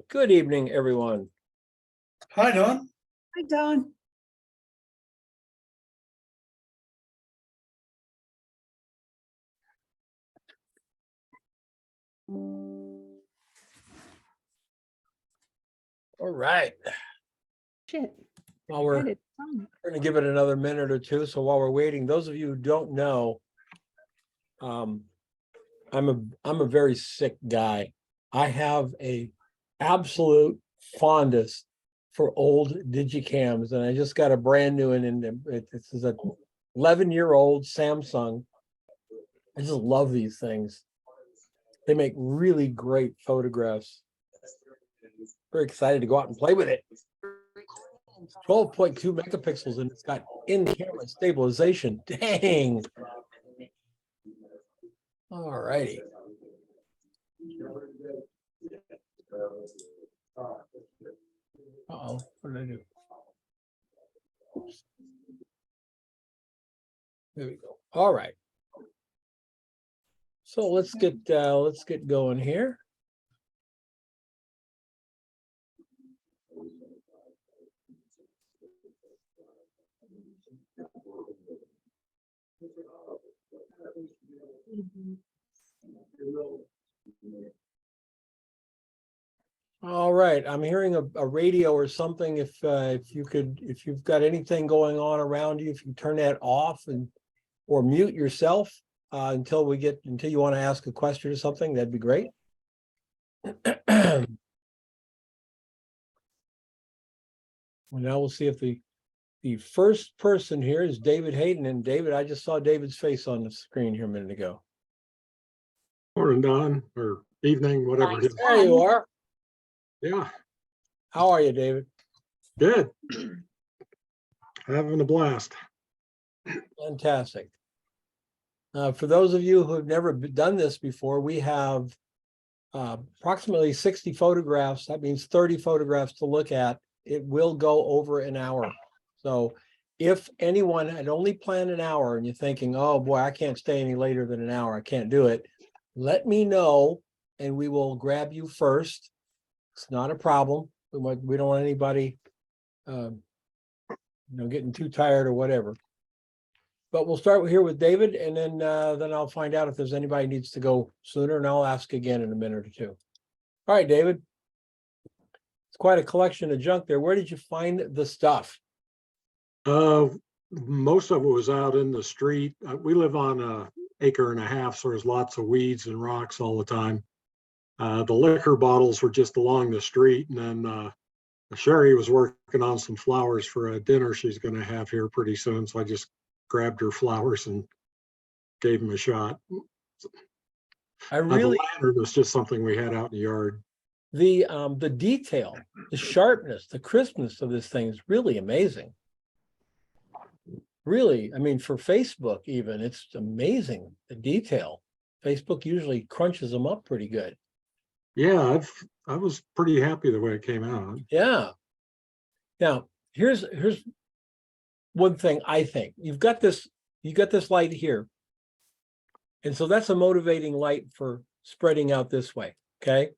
Good evening, everyone. Hi, Don. Hi, Don. All right. Shit. While we're going to give it another minute or two. So while we're waiting, those of you who don't know, I'm a very sick guy. I have a absolute fondness for old digicams, and I just got a brand new one, and this is a 11-year-old Samsung. I just love these things. They make really great photographs. Very excited to go out and play with it. 12.2 megapixels, and it's got in-camera stabilization. Dang. All righty. Uh-oh, what did I do? Oops. There we go. All right. So let's get going here. All right, I'm hearing a radio or something. If you've got anything going on around you, if you turn that off or mute yourself until you want to ask a question or something, that'd be great. Well, now we'll see if the first person here is David Hayden. And David, I just saw David's face on the screen here a minute ago. Morning, Don, or evening, whatever it is. There you are. Yeah. How are you, David? Good. Having a blast. Fantastic. For those of you who have never done this before, we have approximately 60 photographs. That means 30 photographs to look at. It will go over an hour. So if anyone had only planned an hour and you're thinking, oh boy, I can't stay any later than an hour, I can't do it, let me know and we will grab you first. It's not a problem. We don't want anybody getting too tired or whatever. But we'll start here with David, and then I'll find out if there's anybody who needs to go sooner, and I'll ask again in a minute or two. All right, David. It's quite a collection of junk there. Where did you find the stuff? Most of it was out in the street. We live on an acre and a half, so there's lots of weeds and rocks all the time. The liquor bottles were just along the street, and then Sherry was working on some flowers for a dinner she's going to have here pretty soon, so I just grabbed her flowers and gave them a shot. The lantern was just something we had out in the yard. The detail, the sharpness, the crispness of this thing is really amazing. Really, I mean, for Facebook even, it's amazing, the detail. Facebook usually crunches them up pretty good. Yeah, I was pretty happy the way it came out. Yeah. Now, here's one thing I think. You got this light here. And so that's a motivating light for spreading out this way, okay?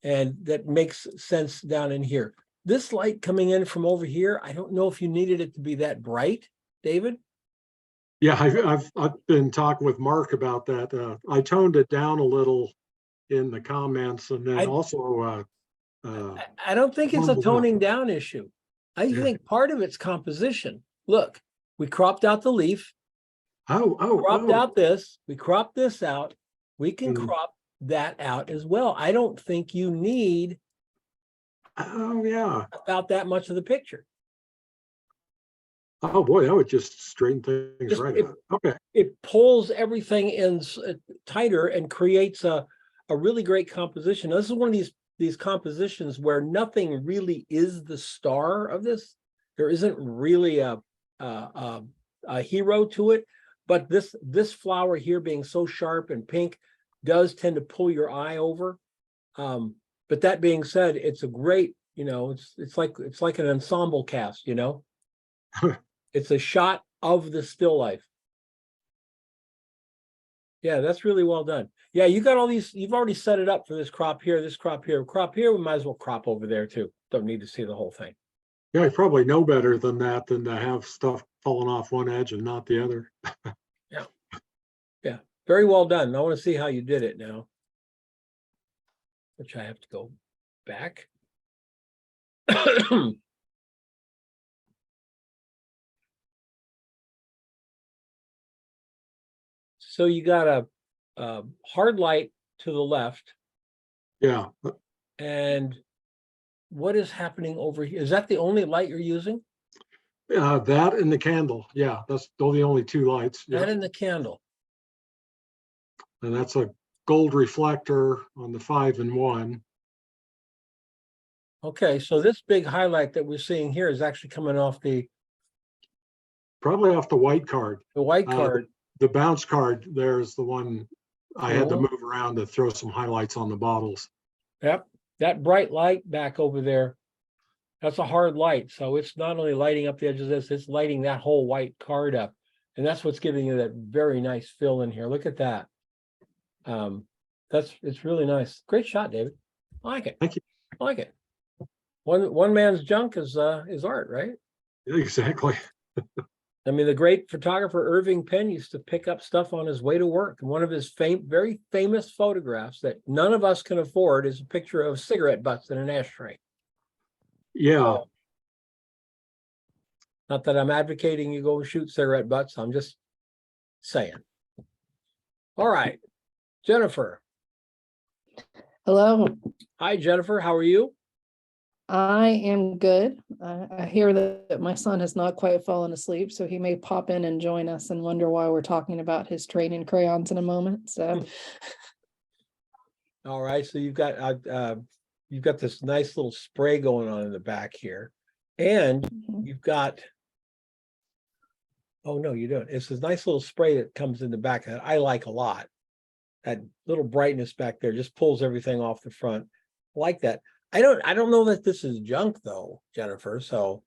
And that makes sense down in here. This light coming in from over here, I don't know if you needed it to be that bright, David. Yeah, I've been talking with Mark about that. I toned it down a little in the comments, and then I don't think it's a toning down issue. I think part of it's composition. Look, we cropped out the leaf. Cropped out this. We cropped this out. We can crop that out as well. I don't think you need about that much of the picture. Oh boy, that would just straighten things out. Okay. It pulls everything in tighter and creates a really great composition. Now, this is one of these compositions where nothing really is the star of this. There isn't really a hero to it, but this flower here being so sharp and pink does tend to pull your eye over. But that being said, it's a great, it's like an ensemble cast, It's a shot of the still life. Yeah, that's really well done. Yeah, you got all these, you've already set it up for this crop here, this crop here. Crop here, we might as well crop over there too. Don't need to see the whole thing. Yeah, I probably know better than that, than to have stuff falling off one edge and not the other. Yeah, very well done. I want to see how you did it now. Which I have to go back. So you got a hard light to the left, Yeah, and what is happening over here? Is that the only light you're using? that and the candle. Yeah, that's the only two lights. That Yeah, and the candle. and that's a gold reflector on the 5-in-1. Okay, so this big highlight that we're seeing here is actually coming off the Probably off the white card. white Uh, card. The bounce card, there's the one I had to Mhm. move around to throw some highlights on the bottles. Yep, that bright light back over there, that's a hard light. So it's not only lighting up the edges of this, it's lighting that whole white card up. And that's what's giving you that very nice fill in here. Look at that. It's really nice. Great shot, David. I like it. Thank you. I like it. One man's junk is art, right? Yeah, exactly. I mean, the great photographer Irving Penn used to pick up stuff on his way to work. And one of his very famous photographs that none of us can afford is a picture of cigarette butts in an ashtray. Yeah, Not that I'm advocating you go shoot cigarette butts. I'm just saying. All right, Jennifer. Hello, Hi, Jennifer. How are you? I am good. I hear that my son has not quite fallen asleep, so he may pop in and join us and wonder why we're talking about his training crayons in a moment. So All right. So you've got this nice little spray going on in the back here, and you've got. Oh no, you don't. It's this nice little spray that comes in the back that I like a lot. That little brightness back there just pulls everything off the front. I like that. I don't know that this is junk though, Jennifer. So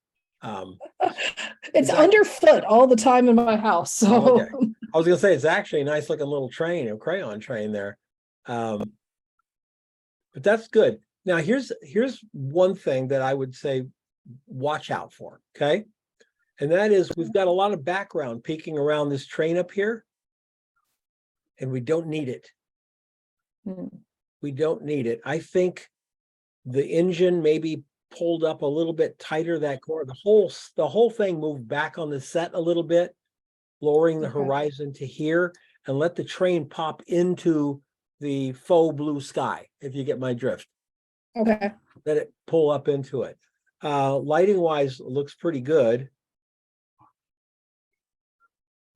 it's underfoot all the time in my house. So okay. I was gonna say it's actually a nice looking little train, a crayon train there. But that's good. Now here's one thing that I would say watch out for, okay? And that is we've got a lot of background peeking around this train up here, and we don't need it. We don't need it. I think the engine maybe pulled up a little bit tighter that corner. The whole thing moved back on the set a little bit, lowering the Okay. horizon to here, and let the train pop into the faux blue sky, if you get my drift. okay. Let it pull up into it. Lighting wise, looks pretty good.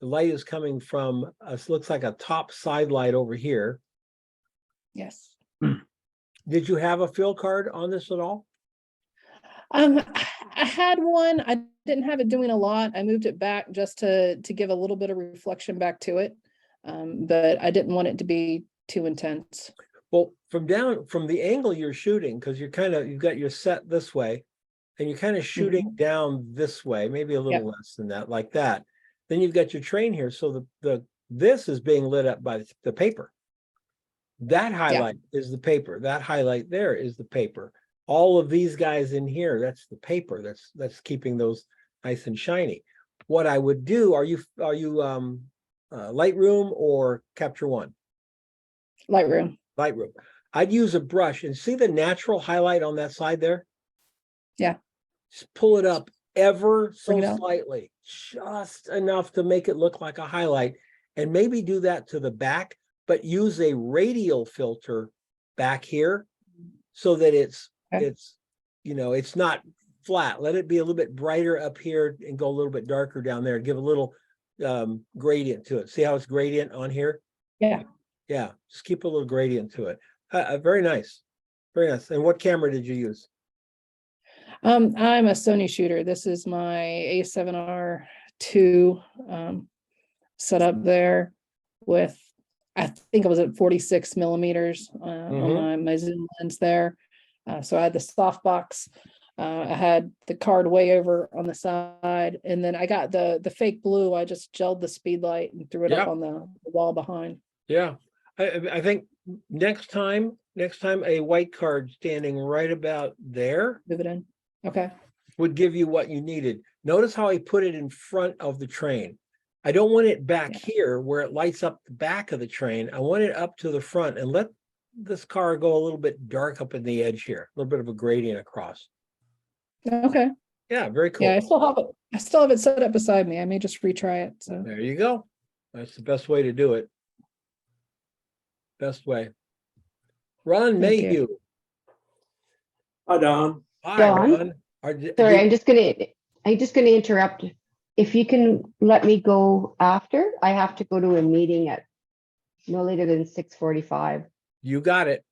The light is coming from, looks like a top side light over here. Yes. Did you have a fill card on this at all? I had one. I didn't have it doing a lot. I moved it back just to give a little bit of reflection back to it. But I didn't want it to be too intense. Well, from the angle you're shooting, because you've got your set this way, and you're kind of shooting down this way, maybe a little less than that, like that. Then you've got your train here. So this is being lit up by the paper. That highlight is the paper. That highlight there is the paper. All of these guys in here, that's the paper. That's keeping those nice and shiny. What I would do, are you Lightroom or Capture One? Lightroom. Lightroom. I'd use a brush and see the natural highlight on that side there? Yeah. Just pull it up ever so Bring it out. slightly, just enough to make it look like a highlight, and maybe do that to the back, but use a radial filter back here so that it's not flat. Let it be a little bit brighter up here and go a little bit darker down there. Give a little gradient to it. See how it's gradient on here? Yeah. Yeah, just keep a little gradient to it. Very nice. Very nice. And what camera did you use? I'm a Sony shooter. This is my A7R2 set up there with, I think I was at 46 millimeters on my zoom lens there. So I had the softbox. I had the card way over on the side, and then I got the fake blue. I just gelled the speed light and threw it up on the wall behind. Yeah, I think next time a white card standing right about there Move it in. Okay. would give you what you needed. Notice how I put it in front of the train. I don't want it back Yeah. here where it lights up the back of the train. I want it up to the front and let this car go a little bit dark up in the edge here, a little bit of a gradient across. Okay. Yeah, very cool. Yeah, I still have it set up beside me. I may just retry it. So There you go. That's the best way to do it. Best way. Ron Thank you. Mayhew. Hi, Don. Hi, Dawn? Ron. Sorry, I'm just gonna interrupt. If you can let me go after, I have to go to a meeting at no later than 6:45. You got it.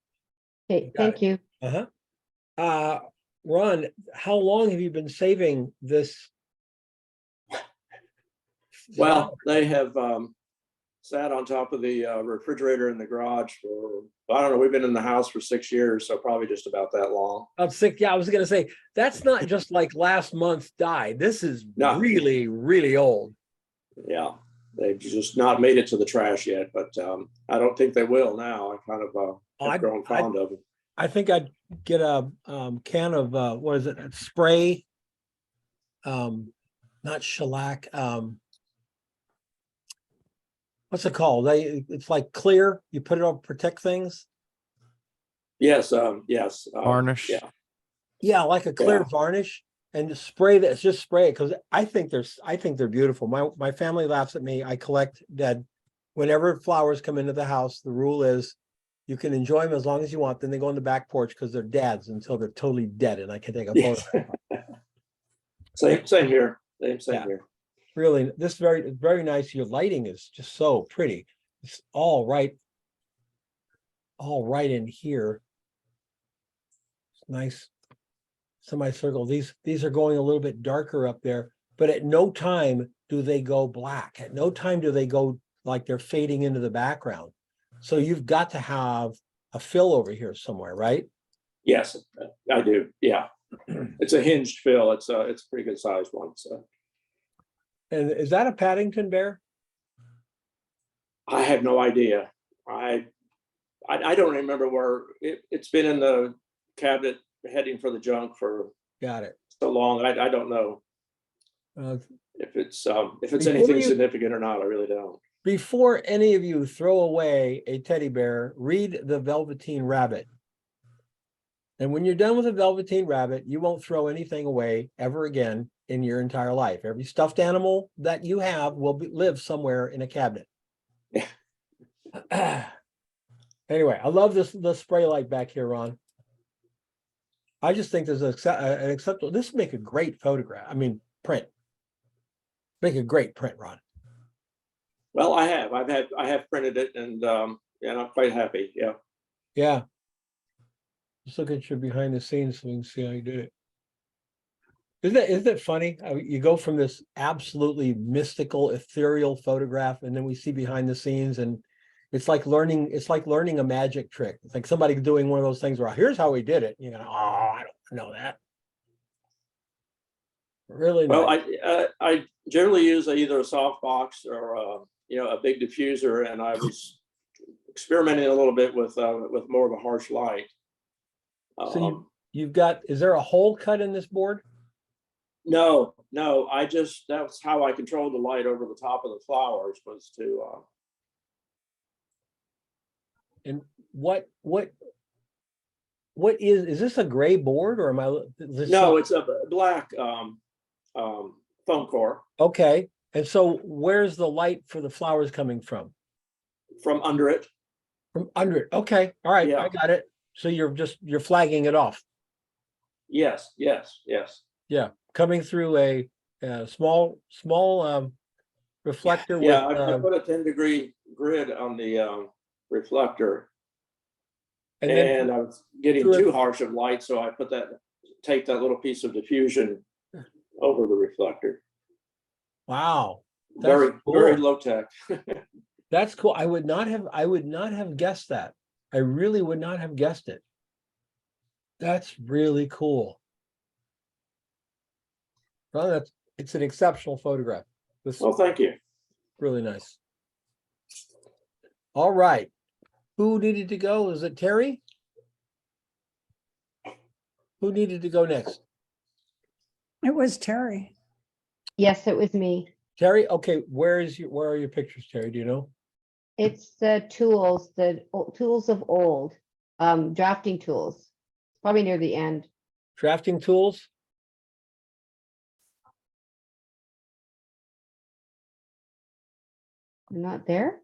Okay, got thank you. Uh-huh. Ron, how long have you been saving this? Well, they have sat on top of the refrigerator in the garage for, I don't know, we've been in the house for 6 years, so probably just about that long. About 6, yeah, I was gonna say, that's not just like last month died. This is No. really, really old. Yeah, they've just not made it to the trash yet, but I don't think they will now. I kind of have grown fond of them. I think I'd get a can of what is it? Spray. Not shellac. What's it called? It's like clear. You put it on protect things. Yes, yes. Varnish. Yeah. Yeah, like a clear Yeah. varnish, and just spray that. Just spray it because I think they're beautiful. My family laughs at me. I collect dead. Whenever flowers come into the house, the rule is you can enjoy them as long as you want. Then they go on the back porch because they're dads until they're totally dead, and I can take a photo. Same here. Same Yeah. here. Really, this very nice. Your lighting is just so pretty. It's all right in here. It's nice semicircle. These are going a little bit darker up there, but at no time do they go black. At no time do they go like they're fading into the background. So you've got to have a fill over here somewhere, right? Yes, I do. Yeah. It's a hinged fill. It's a pretty good sized one. So And is that a Paddington bear? I have no idea. I don't remember where it's been in the cabinet heading for the junk for Got it. so long. I don't know if it's Before anything you- significant or not. I really don't. Before any of you throw away a teddy bear, read The Velveteen Rabbit. And when you're done with The Velveteen Rabbit, you won't throw anything away ever again in your entire life. Every stuffed animal that you have will live somewhere in a cabinet. Anyway, I love the spray light back here, Ron. I just think there's an acceptable. This would make a great photograph. I mean, print. Make a great print, Ron. Well, I have printed it, and yeah, I'm quite happy. Yeah. Yeah. Just look at your behind the scenes so we can see how you did it. Isn't it funny? You go from this absolutely mystical, ethereal photograph, and then we see behind the scenes, and it's like learning a magic trick. It's like somebody doing one of those things where here's how we did it. You know, oh, I don't know that. Really Well, nice. I generally use either a soft box or a big diffuser, and I was experimenting a little bit with more of a harsh light. So you've got, is there a hole cut in this board? No, that's how I controlled the light over the top of the flowers, was to And what is this a gray board or am I? no, it's a black foam core Okay. And so where's the light for the flowers coming from? from under it. From under it. Okay. All right. Yeah. I got it. So you're flagging it off. Yes. Yeah. Coming through a small reflector Yeah, with I put a 10-degree grid on the reflector, and then and I was getting through it- too harsh of light, so I take that little piece of diffusion over the reflector. wow. That's Very cool. low tech. That's cool. I would not have guessed that. I really would not have guessed it. That's really cool. Well, it's an exceptional photograph. This is Well, thank you. really nice. All right. Who needed to go? Is it Terry? Who needed to go next? It was Terry. Yes, it was me. Terry? Okay, where are your pictures, Terry? Do you know? It's the tools of old, drafting tools. Probably near the end. Drafting tools? Not there?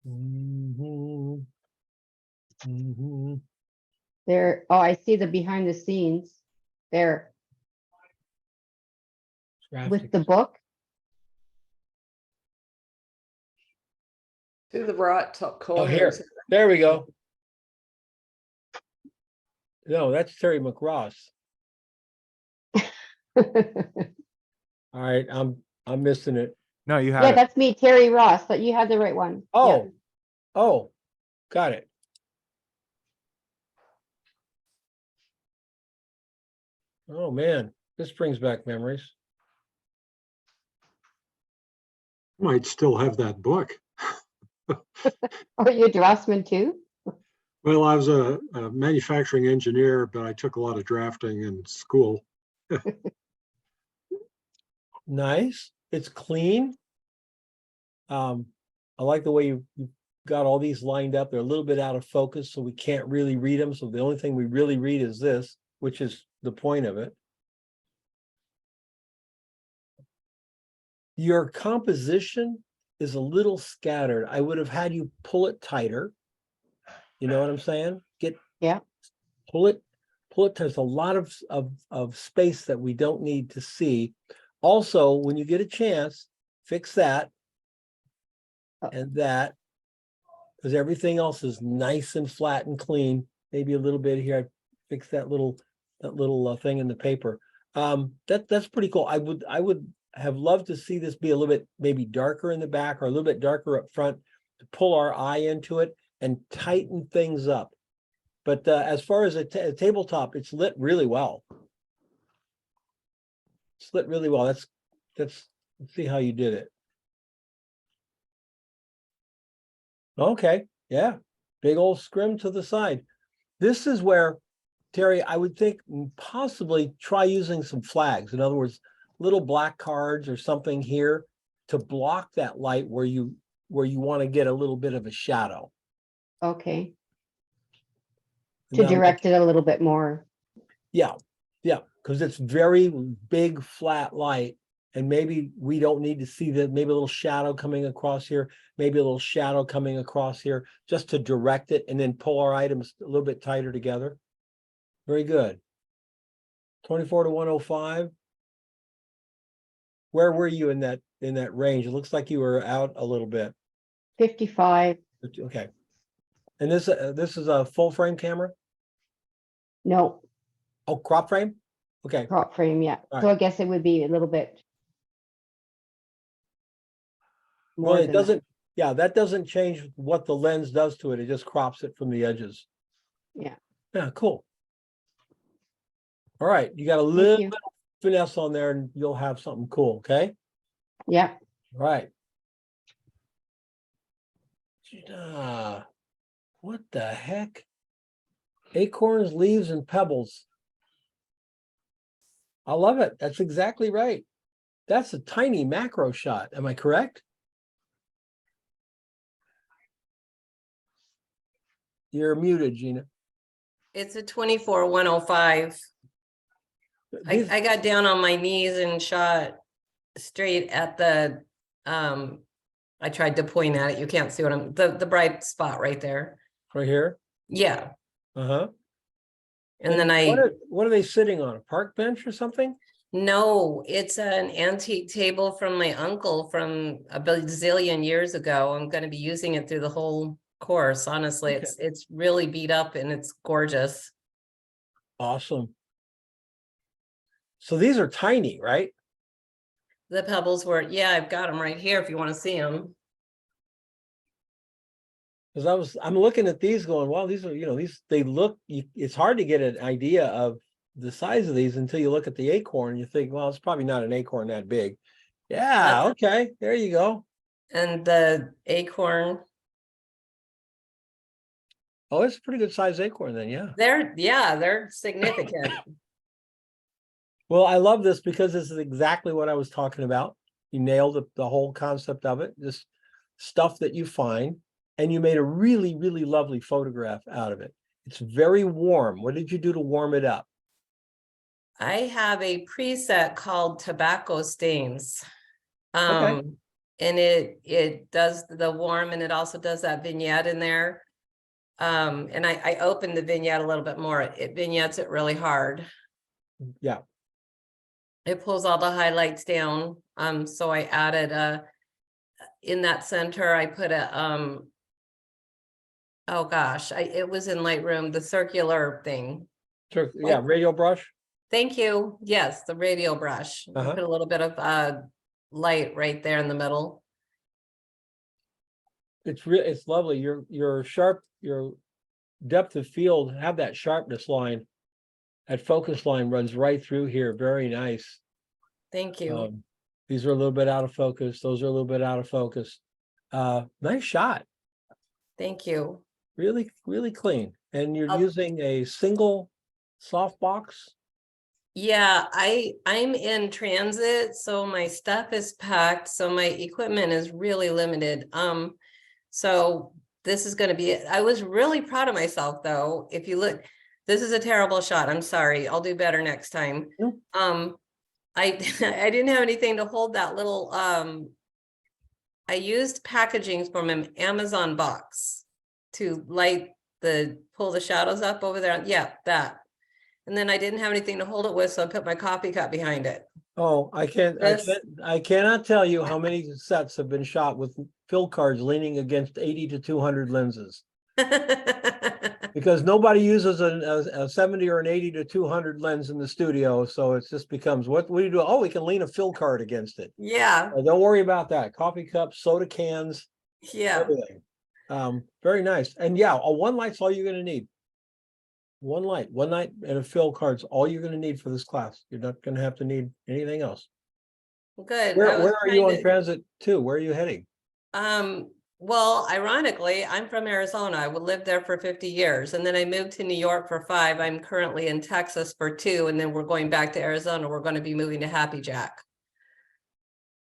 Mhm. Mhm. There, oh, I see the behind the scenes there Drafting. with the book. To the right top Oh, here. corners. There we go. No, that's Terry McRoss. All right, I'm missing it. No, you Yeah, had it. that's me, Terry Ross, but you had the right one. Yeah. Oh, got it. Oh, man, this brings back memories. Might still have that book. Are you a draftsman too? Well, I was a manufacturing engineer, but I took a lot of drafting in school. Nice. It's clean. I like the way you got all these lined up. They're a little bit out of focus, so we can't really read them. So the only thing we really read is this, which is the point of it. Your composition is a little scattered. I would have had you pull it tighter. You know what I'm saying? Yeah. Pull it. There's a lot of space that we don't need to see. Also, when you get a chance, fix that and that, because everything else is nice and flat and clean. Maybe a little bit here. I fix that little thing in the paper. That's pretty cool. I would have loved to see this be a little bit maybe darker in the back or a little bit darker up front to pull our eye into it and tighten things up. But as far as a tabletop, it's lit really well. It's lit really well. Let's see how you did it. Okay, yeah, big old scrim to the side. This is where, Terry, I would think possibly try using some flags. In other words, little black cards or something here to block that light where you want to get a little bit of a shadow. Okay. And To that'll direct it a little bit more. Yeah, because it's very big, flat light. And maybe we don't need to see that, maybe a little shadow coming across here, maybe a little shadow coming across here, just to direct it and then pull our items a little bit tighter together. Very good. 24 to 105. Where were you in that range? It looks like you were out a little bit. 55. Okay. And this is a full frame camera? No, Oh, crop frame? Okay. crop frame, yeah. All So I guess it would be a little bit more Well, it than that. doesn't, yeah, that doesn't change what the lens does to it. It just crops it from the edges. Yeah. Yeah, cool. All right, you got a Thank little you. bit of finesse on there and you'll have something cool, okay? Yeah. All right. Gina, what the heck? Acorns, leaves, and pebbles. I love it. That's exactly right. That's a tiny macro shot. Am I correct? You're muted, Gina. It's a 24-105. These- I got down on my knees and shot straight at the, I tried to point at it. You can't see what I'm, the bright spot right there. right here. Yeah. Uh-huh. And then what are they sitting on? A park bench or something? no, it's an antique table from my uncle from a bazillion years ago. I'm going to be using it through the whole course. Honestly, Okay. it's really beat up and it's gorgeous. Awesome. So these are tiny, right? The pebbles were, yeah, I've got them right here if you want to see them. Because I'm looking at these going, wow, these are, they look, it's hard to get an idea of the size of these until you look at the acorn and you think, well, it's probably not an acorn that big. Yeah, That's- okay, there you go. And the acorn, Oh, it's a pretty good size acorn then, yeah. they're significant. Well, I love this because this is exactly what I was talking about. You nailed the whole concept of it, just stuff that you find, and you made a really, really lovely photograph out of it. It's very warm. What did you do to warm it up? I have a preset called tobacco stains. Okay. And it does the warm, and it also does that vignette in there. And I opened the vignette a little bit more. It vignettes it really hard. Yeah. It pulls all the highlights down. So I added in that center, I put a oh gosh, it was in Lightroom, the circular thing. Sure. Yeah, radial brush. Thank you. Yes, the radial brush. I Uh-huh. put a little bit of light right there in the middle. It's lovely. Your sharp, your depth of field have that sharpness line. That focus line runs right through here. Very nice. Thank you. These are a little bit out of focus. Those are a little bit out of focus. Nice shot. Thank you. Really, really clean. And you're Oh. using a single softbox. Yeah, I'm in transit, so my stuff is packed, so my equipment is really limited. So this is going to be, I was really proud of myself though. If you look, this is a terrible shot. I'm sorry. I'll do better next time. Yeah. I I didn't have anything to hold that little I used packaging from an Amazon box to pull the shadows up over there. Yeah, that. And then I didn't have anything to hold it with, so I put my coffee cup behind it. Oh, I cannot tell you how many sets have been shot with fill cards leaning against 80 to 200 lenses. Because nobody uses a 70 or an 80 to 200 lens in the studio. So it just becomes, what do you do? Oh, we can lean a fill card against it. Yeah, Don't worry about that. Coffee cups, soda cans, yeah. everything. Very nice. And yeah, a one light's all you're going to need. One light and a fill card's all you're going to need for this class. You're not going to have to need anything else. Good. Where are you on transit to? Where are you heading? Well, ironically, I'm from Arizona. I would live there for 50 years. And then I moved to New York for 5. I'm currently in Texas for 2. And then we're going back to Arizona. We're going to be moving to Happy Jack.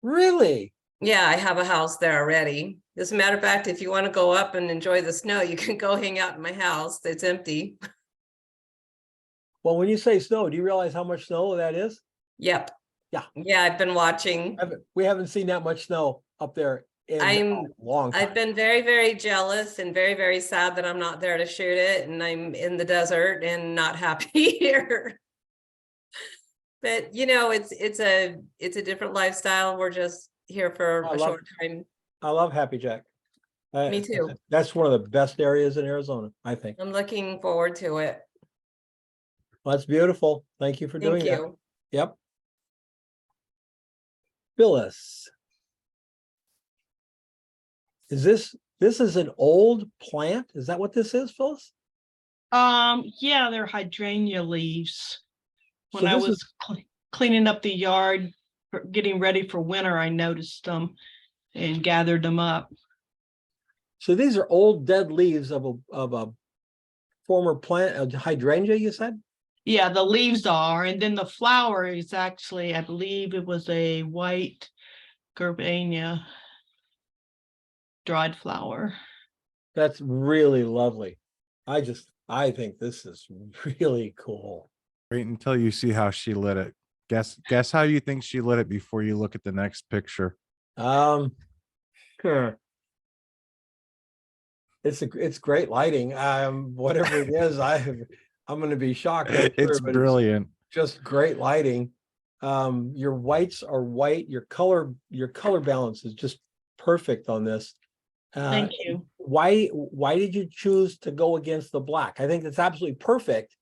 Really? Yeah, I have a house there already. As a matter of fact, if you want to go up and enjoy the snow, you can go hang out in my house. It's empty. Well, when you say snow, do you realize how much snow that is? Yep. Yeah. Yeah, I've been watching. We haven't seen that much snow up there in a long time. I've been very, very jealous and very, very sad that I'm not there to shoot it, and I'm in the desert and not happy here. But you know, it's a different lifestyle. We're just here for a short time. I love Happy Jack. Me too. That's one of the best areas in Arizona, I think. I'm looking forward to it. Well, that's beautiful. Thank you for doing Thank that. you. Yep. Phyllis. This is an old plant? Is that what this is, Phyllis? Yeah, they're hydrangea leaves. When So I this was is- cleaning up the yard, getting ready for winter, I noticed them and gathered them up. So these are old dead leaves of a former plant, a hydrangea, you said? Yeah, the leaves are, and then the flower is actually, I believe it was a white gerbania dried flower. That's really lovely. I think this is really cool. Wait until you see how she lit it. Guess how you think she lit it before you look at the next picture. Sure. It's great lighting. Whatever it is, I'm going to be shocked. I'm sure, It's but brilliant. just great lighting. Your whites are white. Your color balance is just perfect on this. Thank you. Why did you choose to go against the black? I think that's absolutely perfect,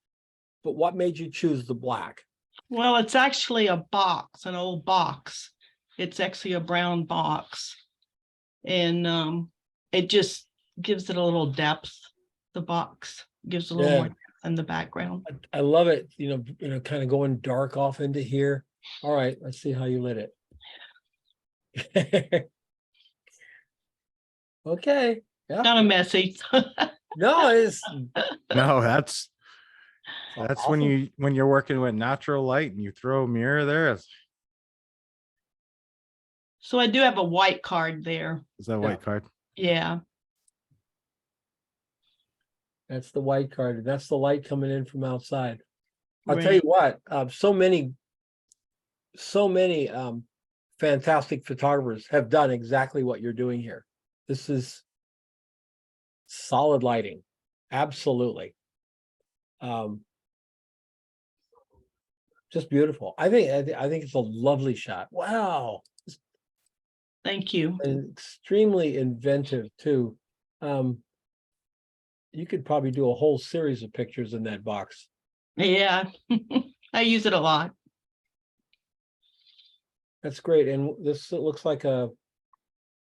but what made you choose the black? Well, it's actually a box, an old box. It's actually a brown box. And it just gives it a little depth. The box gives a little more depth in the background. I love it, kind of going dark off into here. All right, let's see how you lit it. Okay, yeah, Kind of messy. no, it's. No, that's awesome. when you're working with natural light and you throw a mirror there. So I do have a white card there. Is that white card? Yeah. That's the white card, and that's the light coming in from outside. I'll tell Right. you what, so many fantastic photographers have done exactly what you're doing here. This is solid lighting, absolutely. Just beautiful. I think it's a lovely shot. Wow, Thank you. and extremely inventive too. You could probably do a whole series of pictures in that box. Yeah. I use it a lot. That's great. And this looks like a,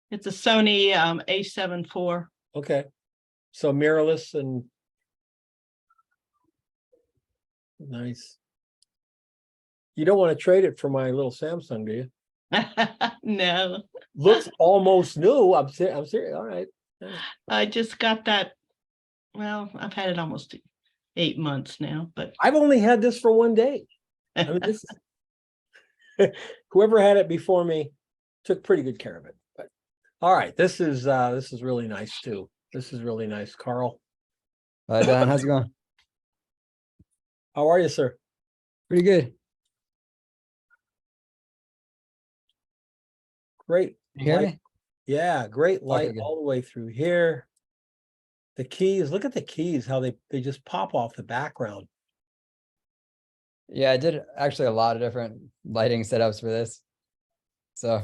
It's a Sony A7 IV. okay. So mirrorless and nice. You don't want to trade it for my little Samsung, do you? No, Looks almost new. I'm serious. All right. I just got that. Well, I've had it almost 8 months now, but I've only had this for one day. I mean, this whoever had it before me took pretty good care of it. But all right, this is really nice too. This is really nice, Carl. Hi, Don. How's it going? How are you, sir? Pretty good. Great. You hear light. me? Yeah, great light good. all the way through here. The keys, look at the keys, how they just pop off the background. Yeah, I did actually a lot of different lighting setups for this. So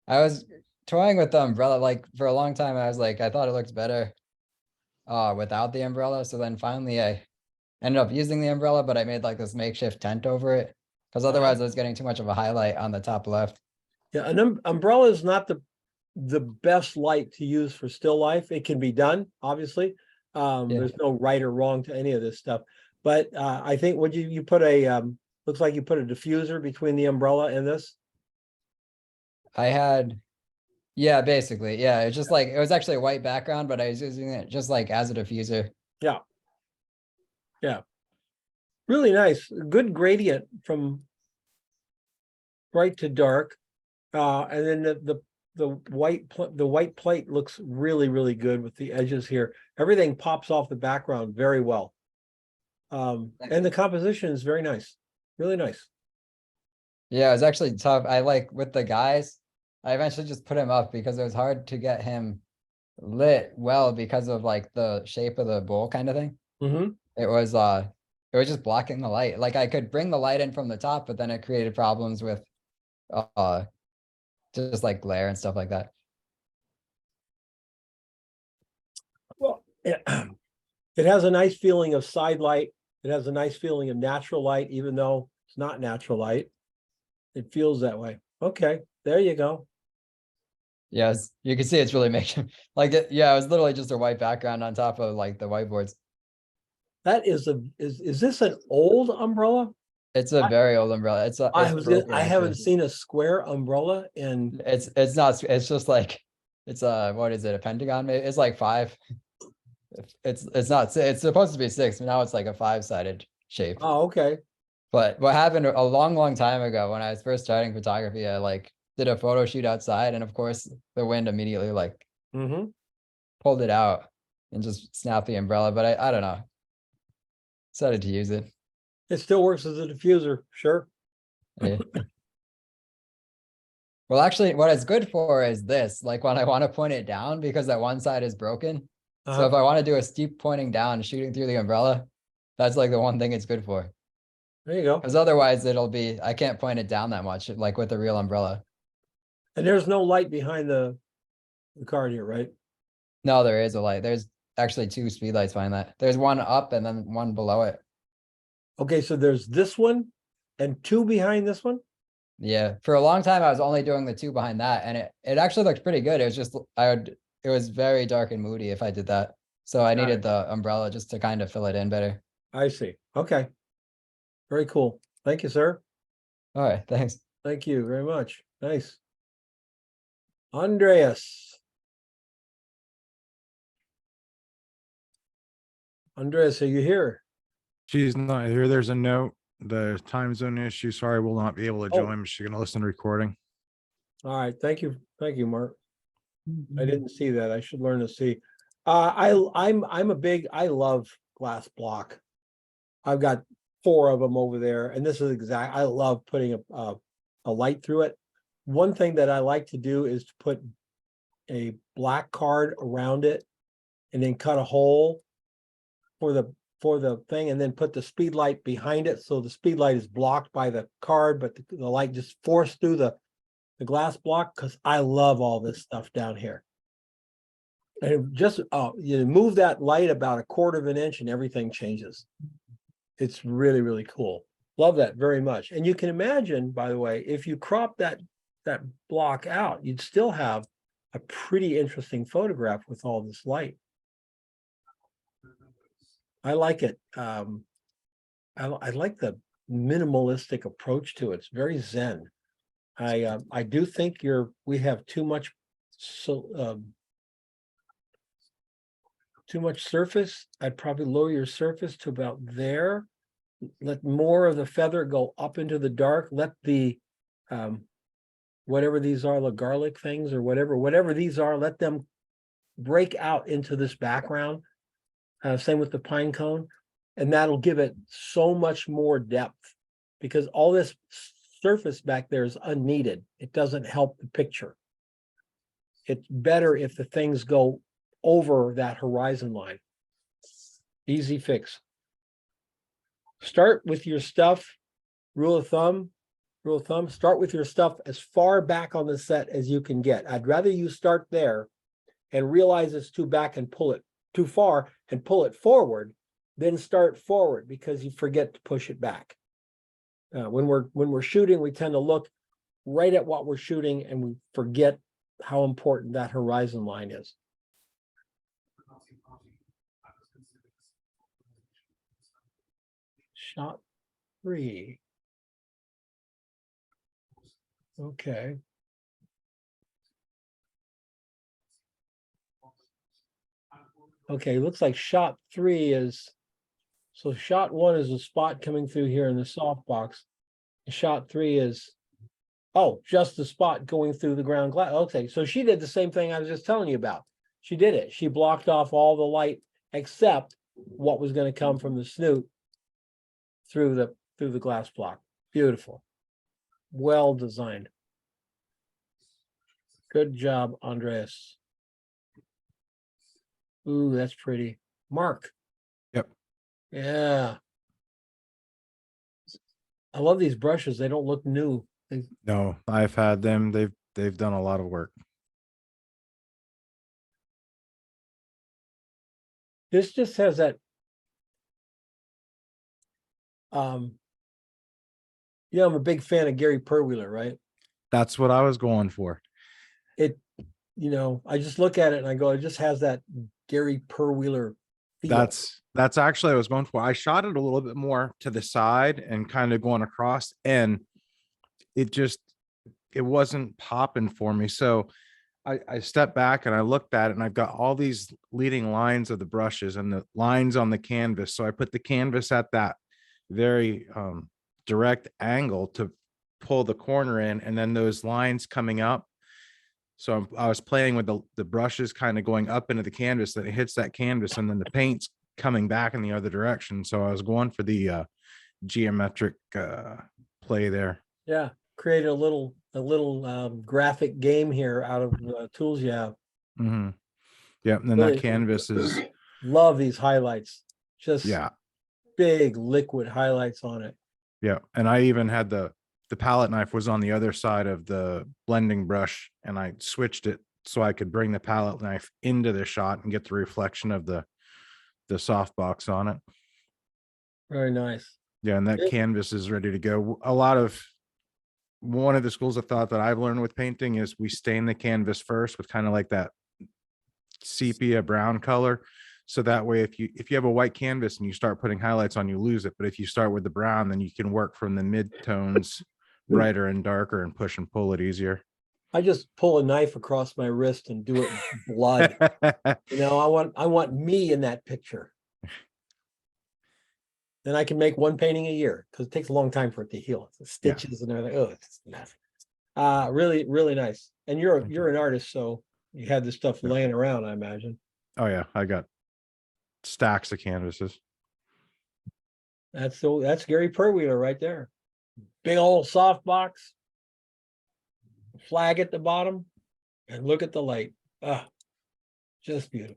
I was toying with the umbrella, like for a long time. I was like, I thought it looked better without the umbrella. So then finally I ended up using the umbrella, but I made like this makeshift tent over it because otherwise I was getting too much of a highlight on the top left. Yeah, an umbrella is not the best light to use for still life. It can be done, obviously. Yeah. There's no right or wrong to any of this stuff. But I think what you put looks like you put a diffuser between the umbrella and this. I had, yeah, basically, yeah. It's just like, it was actually a white background, but I was using it just like as a diffuser. Yeah. Yeah. Really nice. Good gradient from bright to dark. And then the white plate looks really, really good with the edges here. Everything pops off the background very well. And the composition is very nice, really nice. Yeah, it was actually tough. I like with the guys, I eventually just put him up because it was hard to get him lit well because of like the shape of the bowl kind of thing. Mm-hmm. It was just blocking the light. Like I could bring the light in from the top, but then it created problems with just like glare and stuff like that. Well, it has a nice feeling of side light. It has a nice feeling of natural light, even though it's not natural light. It feels that way. Okay, there you go. Yes, you can see it's really making like it. Yeah, it was literally just a white background on top of like the whiteboards. That is is this an old umbrella? It's a very old umbrella. It's broken, I haven't actually. seen a square umbrella in. It's not. It's just like it's what is it? A pentagon? Maybe it's like 5. It's not. It's supposed to be 6, but now it's like a 5-sided shape. Oh, okay. But what happened a long time ago when I was first starting photography, I like did a photo shoot outside, and of course the wind immediately like Mm-hmm. pulled it out and just snapped the umbrella. But I don't know. Decided to use it. It still works as a diffuser, sure. Yeah. Well, actually, what it's good for is this. Like when I want to point it down because that one side is broken. So if I want to do a steep pointing down, shooting through the umbrella, that's like the one thing it's good for. There you go. Because otherwise I can't point it down that much, like with a real umbrella. And there's no light behind the card here, right? No, there is a light. There's actually 2 speed lights behind that. There's one up and then one below it. Okay, so there's this one and 2 behind this one. Yeah, for a long time I was only doing the 2 behind that, and it actually looked pretty good. It was just it was very dark and moody if I did that. So I needed the umbrella just to kind of fill it in better. I see. Okay. Very cool. Thank you, sir. All right, thanks. Thank you very much. Nice. Andreas. Andreas, are you here? She's not here. There's a note. The time zone issue. Sorry, will not be able to Oh. join. She's gonna listen to recording. All right, thank you, Mark. I didn't see that. I should learn to see. I love glass block. I've got 4 of them over there, and this is I love putting a light through it. One thing that I like to do is to put a black card around it and then cut a hole for the thing, and then put the speed light behind it. So the speed light is blocked by the card, but the light just forced through the glass block, because I love all this stuff down here. And just you move that light about 1/4 of an inch and everything changes. It's really, really cool. Love that very much. And you can imagine, by the way, if you crop that block out, you'd still have a pretty interesting photograph with all this light. I like it. I like the minimalistic approach to it. It's very zen. I do think we have too much surface. I'd probably lower your surface to about there. Let more of the feather go up into the dark. Let the whatever these are, the garlic things or whatever these are, let them break out into this background. Same with the pine cone, and that'll give it so much more depth, because all this surface back there is unneeded. It doesn't help the picture. It's better if the things go over that horizon line. Easy fix. Start with your stuff, rule of thumb, start with your stuff as far back on the set as you can get. I'd rather you start there and realize it's too back and pull it too far and pull it forward, then start forward, because you forget to push it back. When we're shooting, we tend to look right at what we're shooting and we forget how important that horizon line is. Shot 3. Okay. Okay, looks like shot 3 is, so shot 1 is a spot coming through here in the softbox. Shot 3 is, oh, just the spot going through the ground glass. Okay, so she did the same thing I was just telling you about. She did it. She blocked off all the light except what was going to come from the snoot through the glass block. Beautiful. Well designed. Good job, Andreas. Ooh, that's pretty. Mark. Yep. Yeah. I love these brushes. They don't look new. No, I've had them. They've done a lot of work. This just has that yeah, I'm a big fan of Gary Perwheeler, right? That's what I was going for. I just look at it and I go, it just has that Gary Perwheeler feel. That's actually what I was going for. I shot it a little bit more to the side and kind of going across, and it wasn't popping for me. So I stepped back and I looked at it, and I've got all these leading lines of the brushes and the lines on the canvas. So I put the canvas at that very direct angle to pull the corner in, and then those lines coming up. So I was playing with the brushes kind of going up into the canvas, that it hits that canvas, and then the paint's coming back in the other direction. So I was going for the geometric play there. Yeah, create a little graphic game here out of the tools you have. Mm-hmm. Yeah, and then Really that canvas is, love these highlights. Just yeah, big liquid highlights on it. yeah. And I even had the palette knife was on the other side of the blending brush, and I switched it so I could bring the palette knife into the shot and get the reflection of the softbox on it. Very nice. Yeah, and that canvas is ready to go. One of the schools of thought that I've learned with painting is we stain the canvas first with kind of like that sepia brown color. So that way, if you have a white canvas and you start putting highlights on, you lose it. But if you start with the brown, then you can work from the mid-tones brighter and darker and push and pull it easier. I just pull a knife across my wrist and do it with blood. I want me in that picture. Then I can make one painting a year because it takes a long time for it to heal. The stitches and everything. Oh, it's mess. Really, really nice. And you're an artist, so you had this stuff laying around, I imagine. Oh yeah, I got stacks of canvases. That's Gary Perwheeler right there. Big old soft box. Flag at the bottom. And look at the light. Ah, just beautiful.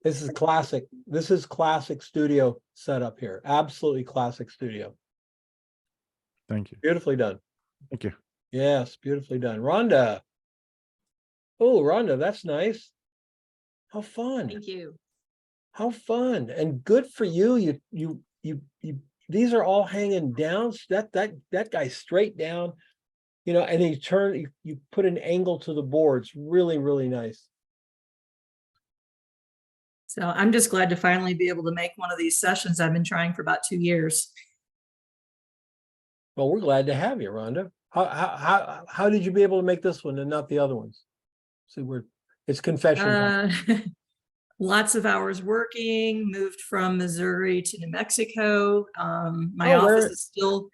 This is classic. This is classic studio setup here. Absolutely classic studio. Thank you. Beautifully done. Thank you. Yes, beautifully done. Rhonda. Oh, Rhonda, that's nice. How fun. Thank you. How fun. And good for you. You these are all hanging down. That guy's straight down, you know, and you put an angle to the boards. Really, really nice. So I'm just glad to finally be able to make one of these sessions. I've been trying for about 2 years. Well, we're glad to have you, Rhonda. How did you be able to make this one and not the other ones? See, it's confession time. Lots of hours working, moved from Missouri to New Mexico. My office is still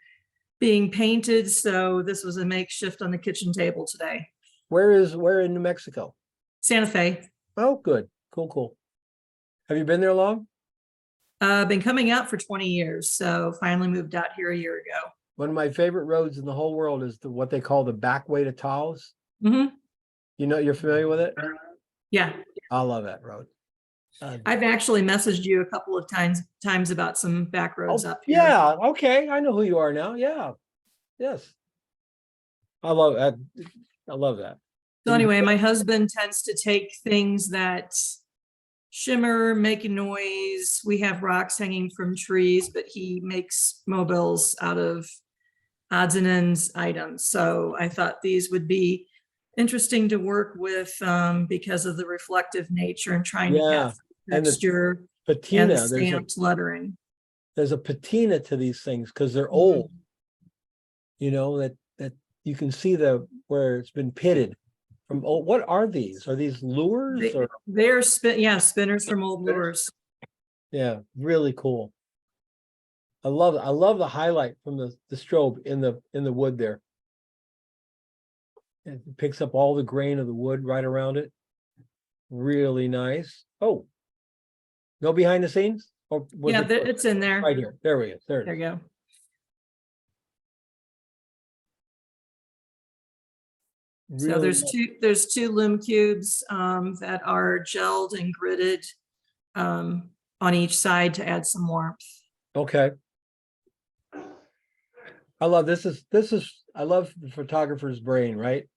being painted, so this was a makeshift on the kitchen table today. Where in New Mexico? Santa Fe. Oh, good. Cool. Have you been there long? Been coming out for 20 years, so finally moved out here a year ago. One of my favorite roads in the whole world is what they call the back way to Taos. Mm-hmm. You know, you're familiar with it? Yeah. I love that road. I've actually messaged you a couple of times about some back roads up here. Yeah, okay. I know who you are now. Yeah. Yes. I love that. I love that. So anyway, my husband tends to take things that shimmer, make a noise. We have rocks hanging from trees, but he makes mobiles out of odds and ends items. So I thought these would be interesting to work with because of the reflective nature and trying to capture texture and the stamped lettering. There's a patina to these things because they're old. You know, that you can see where it's been pitted from. Oh, what are these? Are these lures? They're spinners from old lures. Yeah, really cool. I love the highlight from the strobe in the wood there. It picks up all the grain of the wood right around it. Really nice. Oh, no behind the scenes? Or yeah, it's in there. Right here. There we go. There you go. Really so there's two loom cubes that are gelled and gridded on each side to add some warmth. Okay. I love this is I love the photographer's brain, right?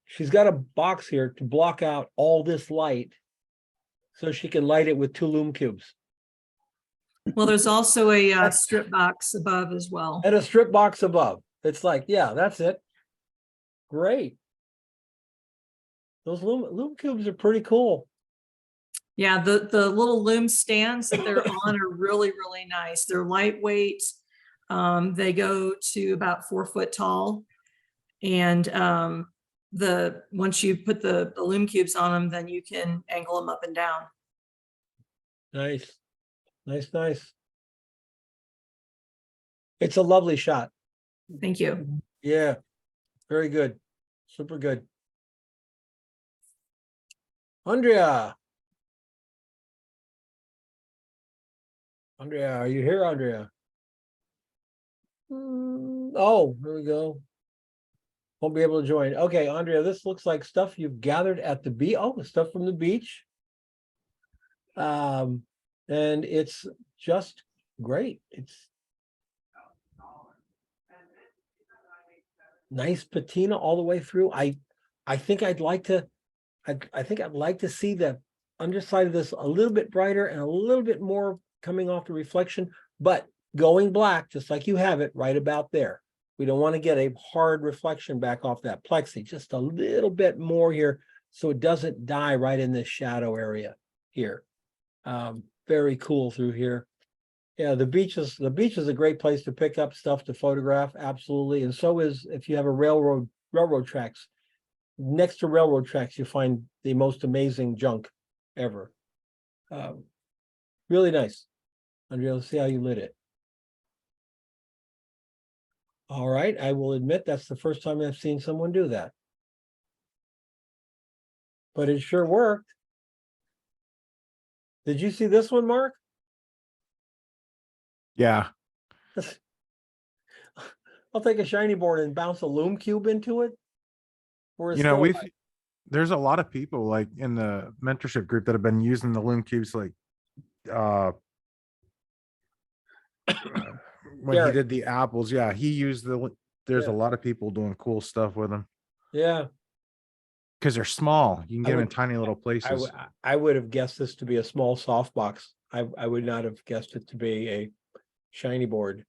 She's got a box here to block out all this light so she can light it with 2 loom cubes. Well, there's also a strip box above as well. And a strip box above. It's like, yeah, that's it. Great. Those loom cubes are pretty cool. Yeah, the little loom stands that they're on are really, really nice. They're lightweight. They go to about 4 foot tall. And once you put the loom cubes on them, then you can angle them up and down. Nice. It's a lovely shot. Thank you. Yeah, very good. Super good. Andrea, are you here, Andrea? Oh, here we go. Won't be able to join. Okay, Andrea, this looks like stuff you've gathered at the beach. Oh, stuff from the beach. And it's just great. It's nice patina all the way through. I think I'd like to see the underside of this a little bit brighter and a little bit more coming off the reflection, but going black, just like you have it right about there. We don't want to get a hard reflection back off that plexi, just a little bit more here so it doesn't die right in this shadow area here. Very cool through here. Yeah, the beach is a great place to pick up stuff to photograph, absolutely. And so is if you have a railroad tracks. Next to railroad tracks, you find the most amazing junk ever. Really nice. Andrea, let's see how you lit it. All right, I will admit that's the first time I've seen someone do that. But it sure worked. Did you see this one, Mark? Yeah. I'll take a shiny board and bounce a loom cube into it. Or it's You know, still there's a lot of people like in the mentorship group that have been using the loom cubes like when he Derek. did the apples. Yeah, he used there's Yeah. a lot of people doing cool stuff with them Yeah, because they're small. You can I get them in would- tiny little places. I would have guessed this to be a small softbox. I would not have guessed it to be a shiny board.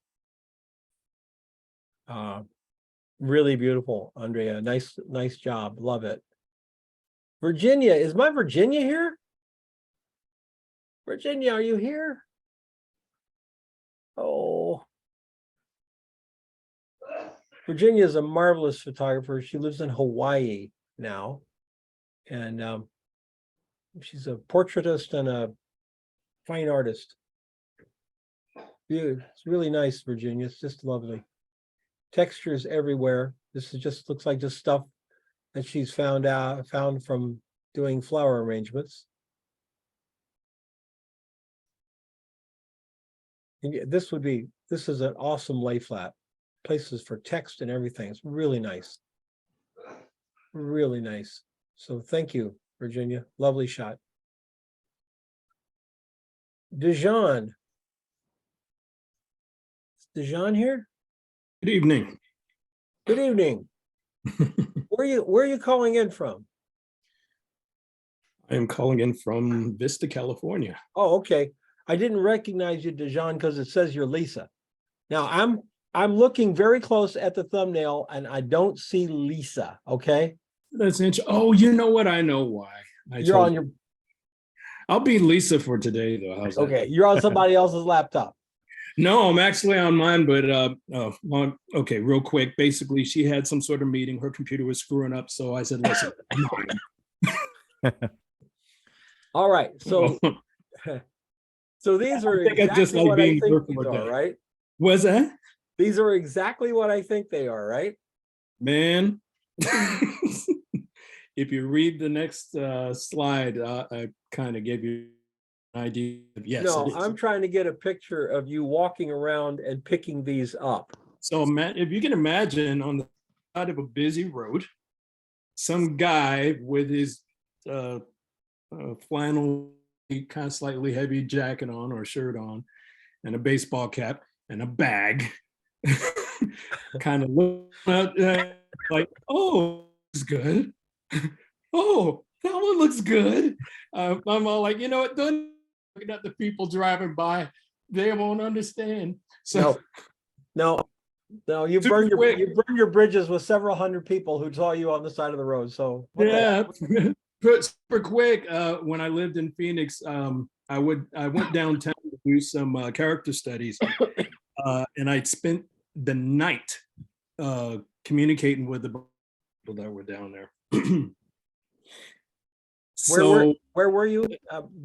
Really beautiful, Andrea. Nice job. Love it. Virginia, is my Virginia here? Virginia, are you here? Oh. Virginia is a marvelous photographer. She lives in Hawaii now. And she's a portraitist and a fine artist. It's really nice, Virginia. It's just lovely. Textures everywhere. This is just looks like just stuff that she's found from doing flower arrangements. And this is an awesome lay flat. Places for text and everything. It's really nice. Really nice. So thank you, Virginia. Lovely shot. DeJean. Is DeJean here? Good evening. Good evening. Where are you calling in from? I am calling in from Vista, California. Oh, okay. I didn't recognize you, DeJean, because it says you're Lisa. Now I'm looking very close at the thumbnail and I don't see Lisa. Okay. That's interesting. Oh, you know what? I know why. You're on your I'll be Lisa for today, though. How's that? okay. You're on somebody else's laptop. No, I'm actually on mine, but okay, real quick. Basically, she had some sort of meeting. Her computer was screwing up, so I said, "Listen, mine." All right. So so these are I think I just exactly like what I being think here for these a are, day. right? Was that? These are exactly what I think they are, right? Man, if you read the next slide, I kind of gave you an idea. Yes, No, it is. I'm trying to get a picture of you walking around and picking these up. So if you can imagine on the side of a busy road, some guy with his flannel, kind of slightly heavy jacket on or shirt on, and a baseball cap and a bag, kind of look like, oh, looks good. Oh, that one looks good. I'm all like, you know what? Don't looking at the people driving by, they won't understand. So No, you Too burned quick. your bridges with several hundred people who saw you on the side of the road. So what the heck? yeah, super quick. When I lived in Phoenix, I went downtown to do some character studies, and I spent the night communicating with the people that were down there. Where were you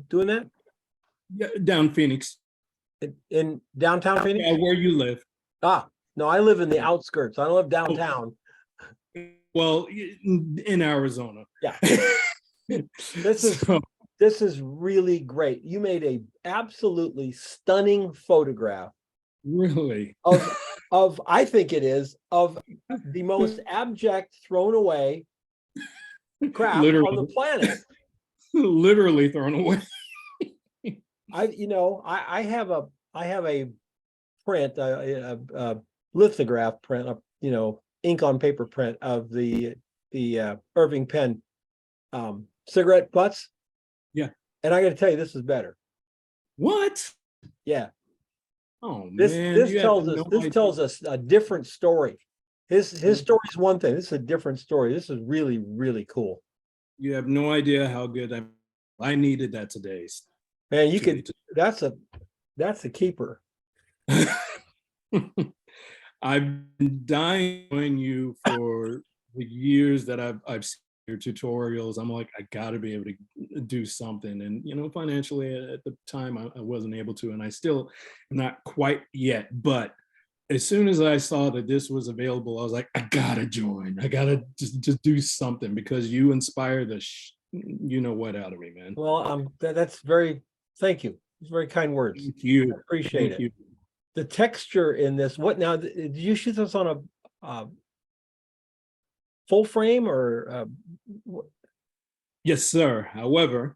doing that? Yeah, down Phoenix. In downtown Phoenix? Yeah, where you live. No, I live in the outskirts. I don't live downtown. Well, in Arizona. Yeah. This is really great. You made a absolutely stunning photograph. Really? Of I think it is of the most abject thrown away crap on the planet. Literally thrown away. I have a print, a lithograph print, ink on paper print of the Irving Penn cigarette butts. Yeah. And I got to tell you, this is better. What? Yeah. Oh man. This tells us a different story. His story is one thing. This is a different story. This is really, really cool. You have no idea how good I needed that today. Man, that's a keeper. I've been dying on you for the years that I've seen your tutorials. I'm like, I gotta be able to do something. And, you know, financially at the time I wasn't able to, and I still not quite yet, but as soon as I saw that this was available, I was like, I gotta join. I gotta just do something because you inspire the you know what out of me, man. Well, that's very, thank you. It's very kind words. Thank you. I appreciate Thank it. you. The texture in this, what now, did you shoot this on a full frame or Yes, sir. However,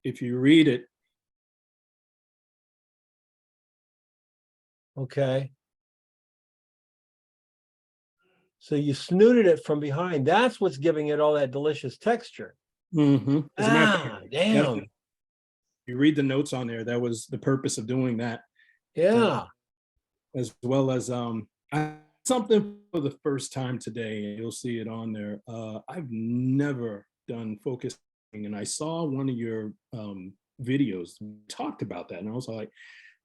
if you read it, okay. So you snooted it from behind. That's what's giving it all that delicious texture. as a matter of fact, Damn. you read the notes on there, that was the purpose of doing that. Yeah. As well as something for the first time today, you'll see it on there. I've never done focusing, and I saw one of your videos talked about that, and I was like,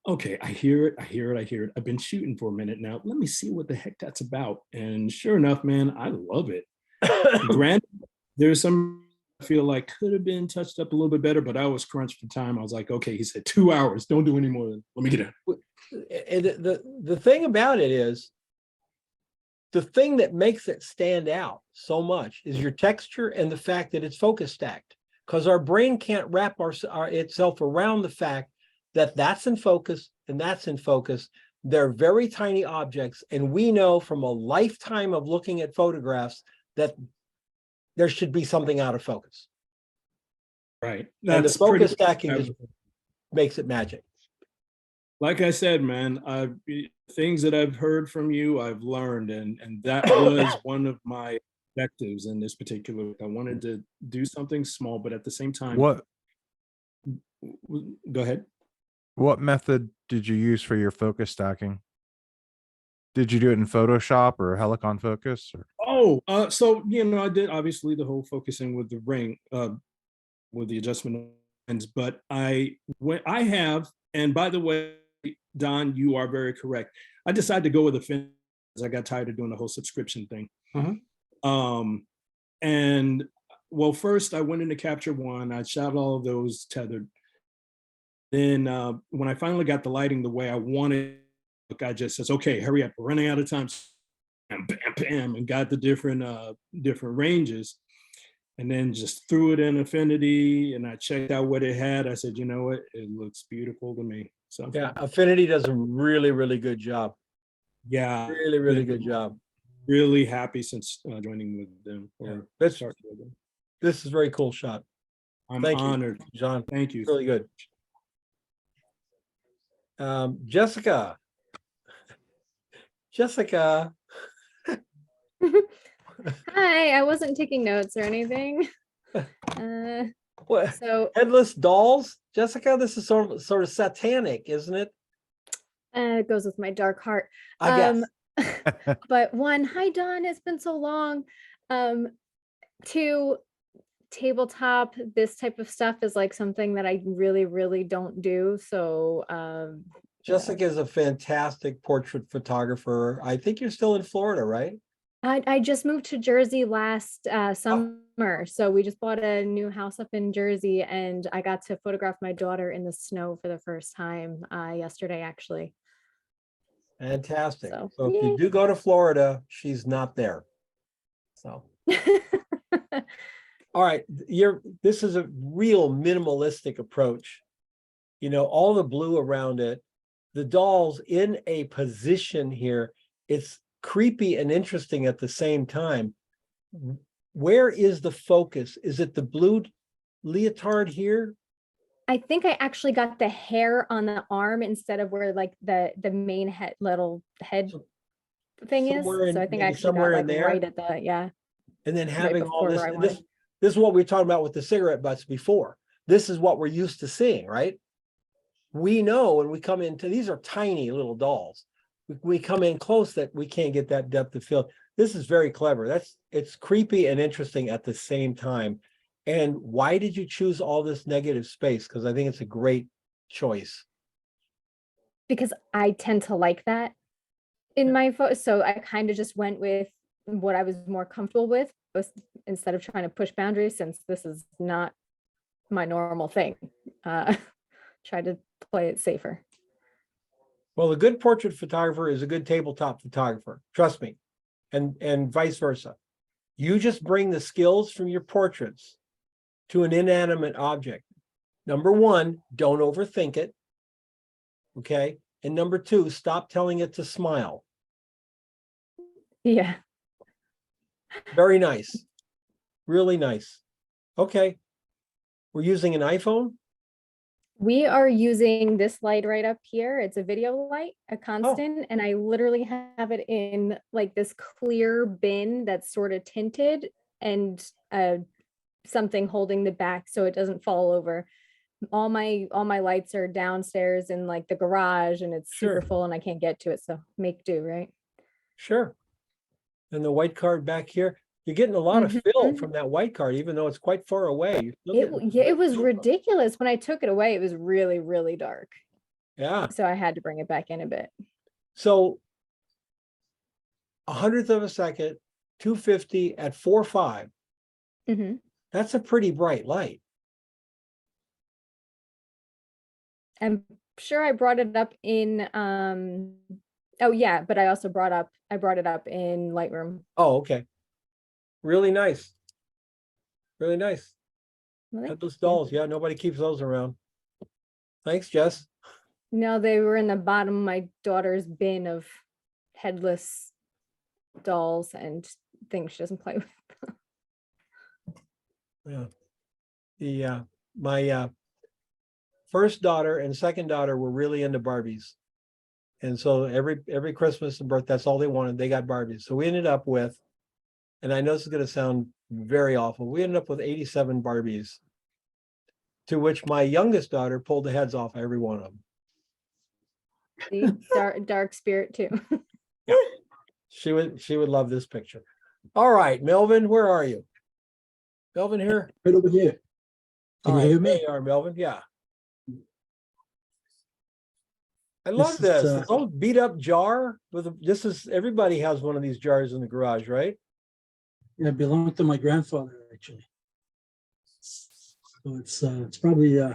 okay, I hear it. I've been shooting for a minute now. Let me see what the heck that's about. And sure enough, man, I love it. Granted, there's some I feel like could have been touched up a little bit better, but I was crunched for time. I was like, okay, he said 2 hours. Don't do any more. Let me get it. And the thing about it is, the thing that makes it stand out so much is your texture and the fact that it's focus stacked, because our brain can't wrap itself around the fact that that's in focus and that's in focus. They're very tiny objects, and we know from a lifetime of looking at photographs that there should be something out of focus. Right. And the That's pretty focus stacking just makes it magic. like I said, man, things that I've heard from you, I've learned, and that was one of my objectives in this particular week. I wanted to do something small, but at the same time, go ahead. What method did you use for your focus stacking? Did you do it in Photoshop or Helicon Focus? Or? So you know, I did obviously the whole focusing with the ring, with the adjustment lens, but I have, and by the way, Don, you are very correct. I decided to go with a fin because I got tired of doing the whole subscription thing. And well, first I went into Capture One. I shot all of those tethered. Then when I finally got the lighting the way I wanted, the guy just says, "Okay, hurry up, we're running out of time." Bam, bam, bam, and got the different ranges, and then just threw it in Affinity, and I checked out what it had. I said, you know what, it looks beautiful to me. So yeah, Affinity does a really, really good job. Yeah, really, really good job. Really happy since joining with them. This is very cool shot. I'm Thank honored, you, John. Thank you. Really good. Jessica. Hi, I wasn't taking notes or anything. What? So Headless dolls, Jessica. This is sort of satanic, isn't it? it goes with my dark heart. I guess. But one, hi Don, it's been so long. Two, tabletop, this type of stuff is like something that I really, really don't do. So Jessica is a fantastic portrait photographer. I think you're still in Florida, right? I just moved to Jersey last summer. So we just bought a new house up in Jersey, and I got to photograph my daughter in the snow for the first time yesterday, actually. Fantastic. So, So if you do go to Florida, she's not there. So all right, this is a real minimalistic approach. You know, all the blue around it, the dolls in a position here. It's creepy and interesting at the same time. Where is the focus? Is it the blue leotard here? I think I actually got the hair on the arm instead of where like the main little head thing is. So I think I actually got like right at the, yeah. And then having all this, where I wanted. this is what we were talking about with the cigarette butts before. This is what we're used to seeing, right? We know when we come into, these are tiny little dolls. We come in close that we can't get that depth of field. This is very clever. It's creepy and interesting at the same time. And why did you choose all this negative space? Because I think it's a great choice. Because I tend to like that in my photo. So I kind of just went with what I was more comfortable with, was instead of trying to push boundaries, since this is not my normal thing. Try to play it safer. Well, a good portrait photographer is a good tabletop photographer. Trust me. And vice versa. You just bring the skills from your portraits to an inanimate object. Number one, don't overthink it. Okay. And number two, stop telling it to smile. Yeah. Very nice. Really nice. Okay. We're using an iPhone. We are using this light right up here. It's a video light, a constant, and I literally have it in like this clear bin that's sort of tinted, and something holding the back so it doesn't fall over. All my lights are downstairs in like the garage, and it's super full and I can't get to it. So make do, right? Sure. And the white card back here, you're getting a lot of fill from that white card, even though it's quite far away. It was ridiculous. When I took it away, it was really, really dark. Yeah. So I had to bring it back in a bit. So 100th of a second, 250 at 4.5. That's a pretty bright light. I'm sure I brought it up in oh yeah, but I also brought it up in Lightroom. Oh, okay. Really nice. Really nice. Well, Those dolls, yeah, nobody keeps those around. Thanks, Jess. no, they were in the bottom of my daughter's bin of headless dolls and things she doesn't play with. Yeah. My first daughter and second daughter were really into Barbies. And so every Christmas and birth, that's all they wanted. They got Barbies. So we ended up with, and I know this is going to sound very awful, we ended up with 87 Barbies, to which my youngest daughter pulled the heads off every one of them. See, dark spirit too. Yeah. She would love this picture. All right, Melvin, where are you? Melvin here? Right over here. Can you hear me? There you are, Melvin. Yeah. I love this. This old beat up jar this is, everybody has one of these jars in the garage, right? Yeah, it belonged to my grandfather, actually. So it's probably I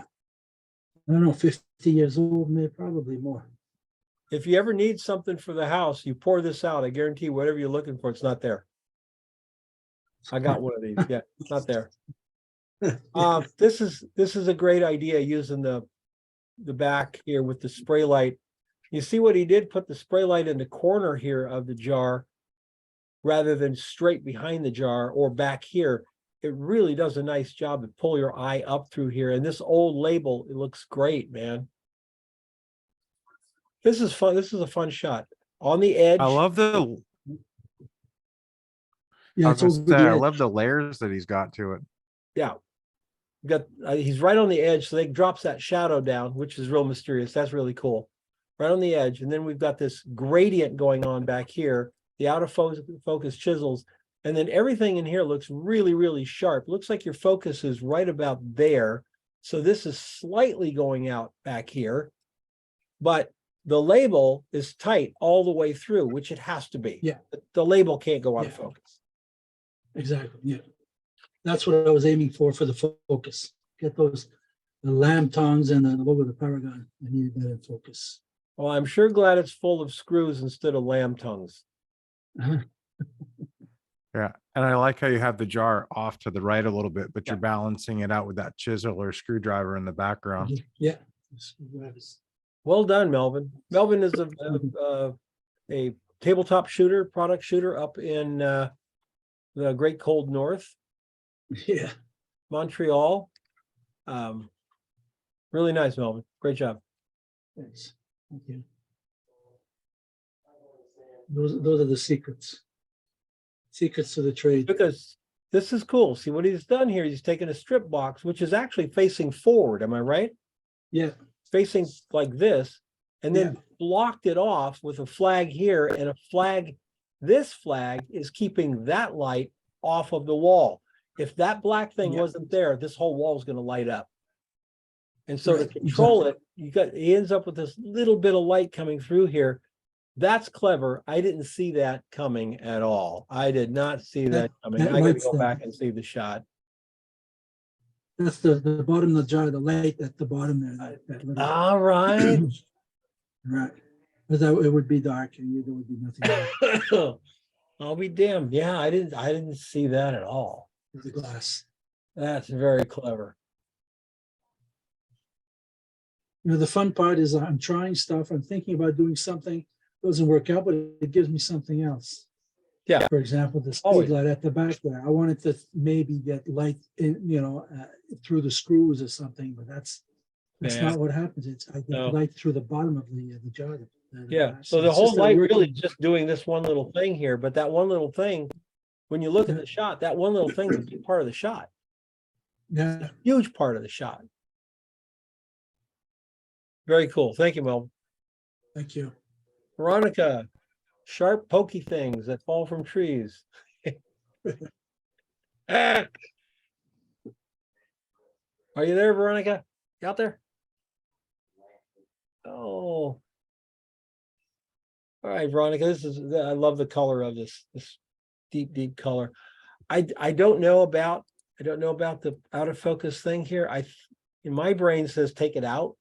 don't know, 50 years old, maybe probably more. If you ever need something for the house, you pour this out. I guarantee whatever you're looking for, it's not there. I got one of these. Yeah, it's not there. This is a great idea, using the back here with the spray light. You see what he did? Put the spray light in the corner here of the jar rather than straight behind the jar or back here. It really does a nice job to pull your eye up through here. And this old label, it looks great, man. This is fun. This is a fun shot. On the edge. I love the Yeah, I was gonna say, I love the layers that he's got to it. Yeah. He's right on the edge, so they drops that shadow down, which is real mysterious. That's really cool. Right on the edge. And then we've got this gradient going on back here, the out of focus chisels. And then everything in here looks really, really sharp. Looks like your focus is right about there. So this is slightly going out back here, but the label is tight all the way through, which it has to be. Yeah. The label can't go out of focus. Exactly. Yeah. That's what I was aiming for the focus. Get the lamb tongues and the logo of the Paragon. I needed that in focus. Well, I'm sure glad it's full of screws instead of lamb tongues. Yeah. And I like how you have the jar off to the right a little bit, but you're balancing it out with that chisel or screwdriver in the background. Yeah. Well done, Melvin. Melvin is a tabletop shooter, product shooter up in the Great Cold North. Yeah. Montreal. Really nice, Melvin. Great job. Thanks. Thank you. Those are the secrets. Secrets to the trade. Because this is cool. See what he's done here. He's taken a strip box, which is actually facing forward. Am I right? Yeah. Facing like this, and then blocked it off with a flag here and a flag. This flag is keeping that light off of the wall. If that black thing wasn't there, this whole wall is going to light up. And so to control it, he ends up with this little bit of light coming through here. That's clever. I didn't see that coming at all. I did not see that coming. that I gotta light's go there. back and see the shot. That's the bottom of the jar, the light at the bottom there. That little, All right. right. Because it would be dark and there would be nothing there I'll be damned. Yeah, I didn't see that at all. with the glass. That's very clever. You know, the fun part is I'm trying stuff. I'm thinking about doing something, doesn't work out, but it gives me something else. Yeah. For example, the Always. speed light at the back there. I wanted to maybe get light in, through the screws or something, but that's Yeah. not what happens. I get No. light through the bottom of the jar. Yeah, so the it's whole just a light working- really is just doing this one little thing here, but that one little thing, when you look at the shot, that one little thing is a big part of the shot, Yeah, huge part of the shot. Very cool. Thank you, Mel. thank you. Veronica, sharp pokey things that fall from trees. Ah. Are you there, Veronica? You out there? Oh. All right, Veronica, I love the color of this deep color. I don't know about the out of focus thing here. In my brain says take it out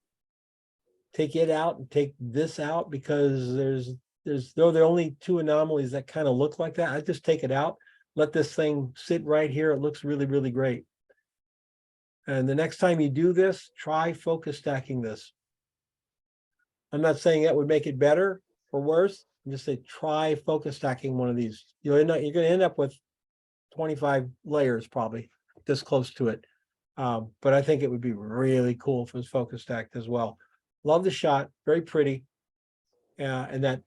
and take this out, because they're the only two anomalies that kind of look like that. I just take it out, let this thing sit right here. It looks really, really great. And the next time you do this, try focus stacking this. I'm not saying that would make it better or worse. I'm just say try focus stacking one of these. You're going to end up with 25 layers probably, this close to it. But I think it would be really cool if it was focus stacked as well. Love the shot, very pretty. And that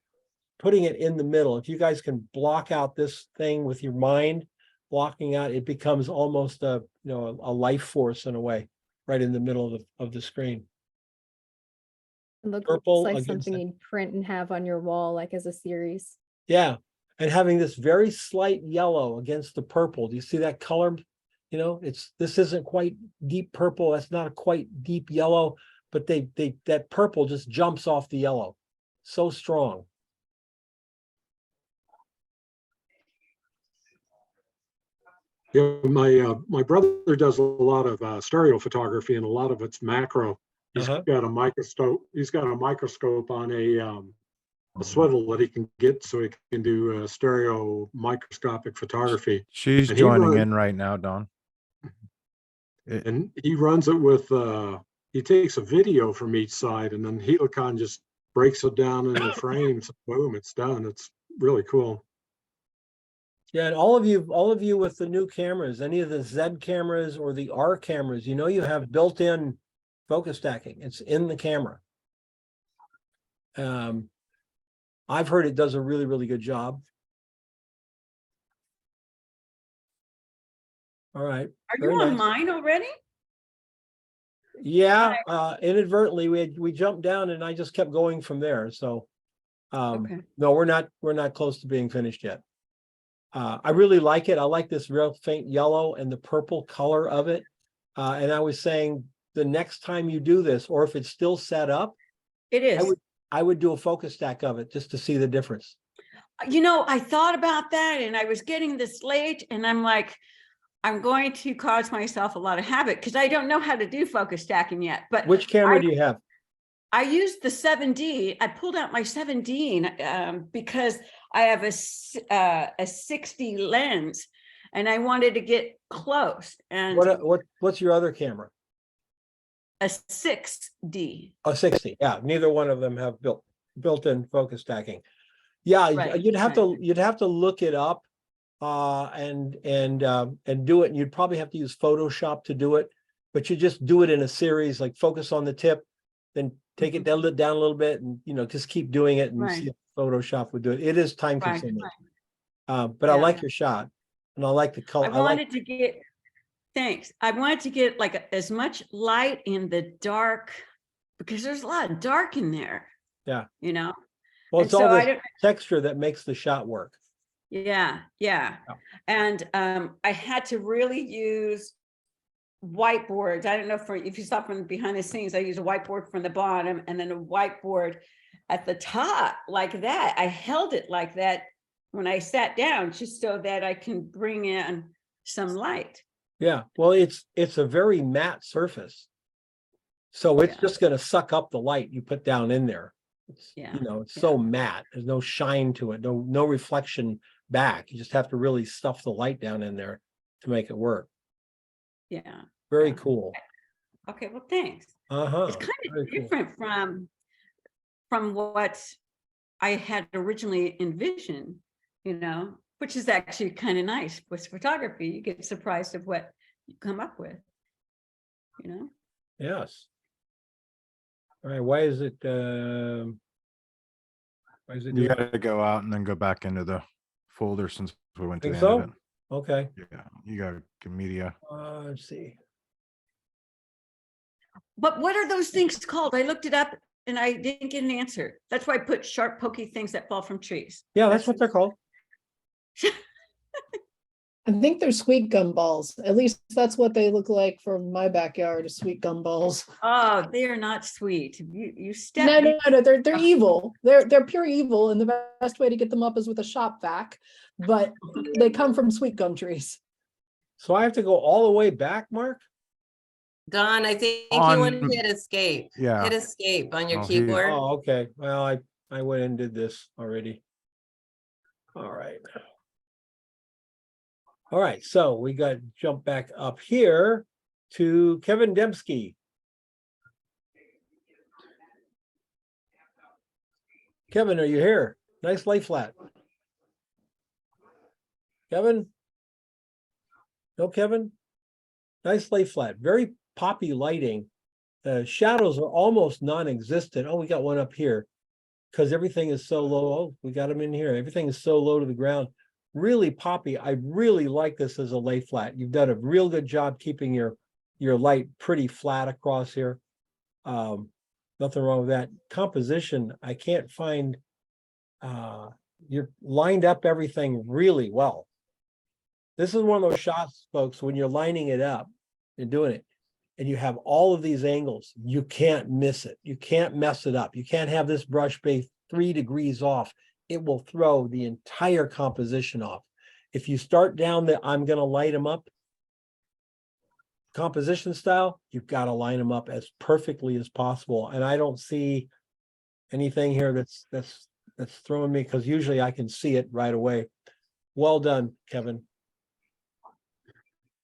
putting it in the middle, if you guys can block out this thing with your mind, blocking out, it becomes almost a life force in a way, right in the middle of the screen. It looks Purple like against something the- you'd print and have on your wall, like as a series. Yeah, and having this very slight yellow against the purple. Do you see that color? This isn't quite deep purple. That's not a quite deep yellow, but that purple just jumps off the yellow. So strong. Yeah, my brother does a lot of stereo photography, and a lot of it's macro. He's got a microscope. He's got a microscope on a swivel that he can get, so he can do stereo microscopic photography. She's And joining in right now, Dawn. And he runs it with. He takes a video from each side, and then Helicon just breaks it down into frames. Boom, it's done. It's really cool. Yeah, and all of you with the new cameras, any of the Z cameras or the R cameras, you have built-in focus stacking. It's in the camera. I've heard it does a really, really good job. All right. Are Very you on nice. mine already? Yeah, inadvertently we jumped down and I just kept going from there. So Okay. no, we're not close to being finished yet. I really like it. I like this real faint yellow and the purple color of it. And I was saying the next time you do this, or if it's still set up, It is. I would do a focus stack of it just to see the difference. I thought about that and I was getting this late and I'm like, I'm going to cause myself a lot of havoc because I don't know how to do focus stacking yet. But Which camera do you have? I used the 7D. I pulled out my 7D because I have a 60 lens and I wanted to get close. And What's your other camera? a 6D. Oh, 60. Yeah, neither one of them have built-in focus stacking. Yeah, Right, you'd have to look it up and do it. And you'd probably have to use Photoshop to do it, but you just do it in a series, like focus on the tip, then take it down a little bit, and just keep doing it and see if Photoshop would do it. It is time consuming. But I like your shot, and I like the color. I wanted to get like as much light in the dark because there's a lot of dark in there. Yeah. Well, it's all the texture that makes the shot work. Yeah. And I had to really use whiteboards. I don't know if you saw from behind the scenes, I use a whiteboard from the bottom and then a whiteboard at the top like that. I held it like that when I sat down, just so that I can bring in some light. Yeah, well, it's a very matte surface. So it's Yeah. just gonna suck up the light you put down in there. It's, Yeah, you know, it's so matte. There's no shine to it, no reflection back. You just have to really stuff the light down in there to make it work. Yeah. Very cool. Okay, well, thanks. Uh-huh. It's kind Very of cool. different from what I had originally envisioned, which is actually kind of nice with photography. You get surprised of what you come up with, Yes. All right, why is it You doing? gotta go out and then go back into the folder since we went to Think the end of so? it. Okay. Yeah, you got media. Let's see. But what are those things called? I looked it up and I didn't get an answer. That's why I put sharp, pokey things that fall from trees. Yeah, that's what they're called. I think they're sweet gum balls. At least that's what they look like from my backyard, is sweet gum balls. Oh, they are not sweet. You step. No, they're evil. They're pure evil, and the best way to get them up is with a shop vac. But they come from sweet gum trees. So I have to go all the way back, Mark? Don, I think you On- want to hit escape. Yeah. Hit escape on your Oh, he- keyboard. Oh, okay. Well, I went and did this already. All right. All right, so we got to jump back up here to Kevin Dembski. Kevin, are you here? Nice lay flat. Kevin? No, Kevin? Nice lay flat. Very poppy lighting. The shadows are almost non-existent. Oh, we got one up here because everything is so low. Oh, we got them in here. Everything is so low to the ground. Really poppy. I really like this as a lay flat. You've done a real good job keeping your light pretty flat across here. Nothing wrong with that. Composition, I can't find, you're lined up everything really well. This is one of those shots, folks, when you're lining it up and doing it, and you have all of these angles, you can't miss it. You can't mess it up. You can't have this brush base 3 degrees off. It will throw the entire composition off. If you start down the, I'm going to light them up composition style, you've got to line them up as perfectly as possible. And I don't see anything here that's throwing me, because usually I can see it right away. Well done, Kevin.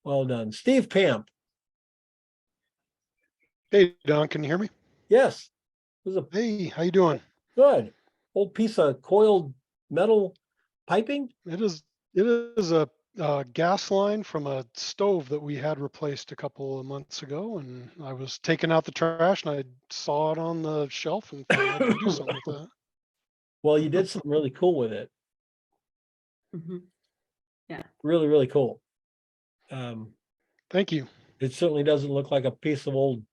Well done. Steve Pamp. Hey, Don, can you hear me? Yes. It was a Hey, how you doing? good old piece of coiled metal piping. It is a gas line from a stove that we had replaced a couple of months ago, and I was taking out the trash and I saw it on the shelf and thought I could do something with that. Well, you did something really cool with it. Yeah. Really, really cool. Thank you. It certainly doesn't look like a piece of old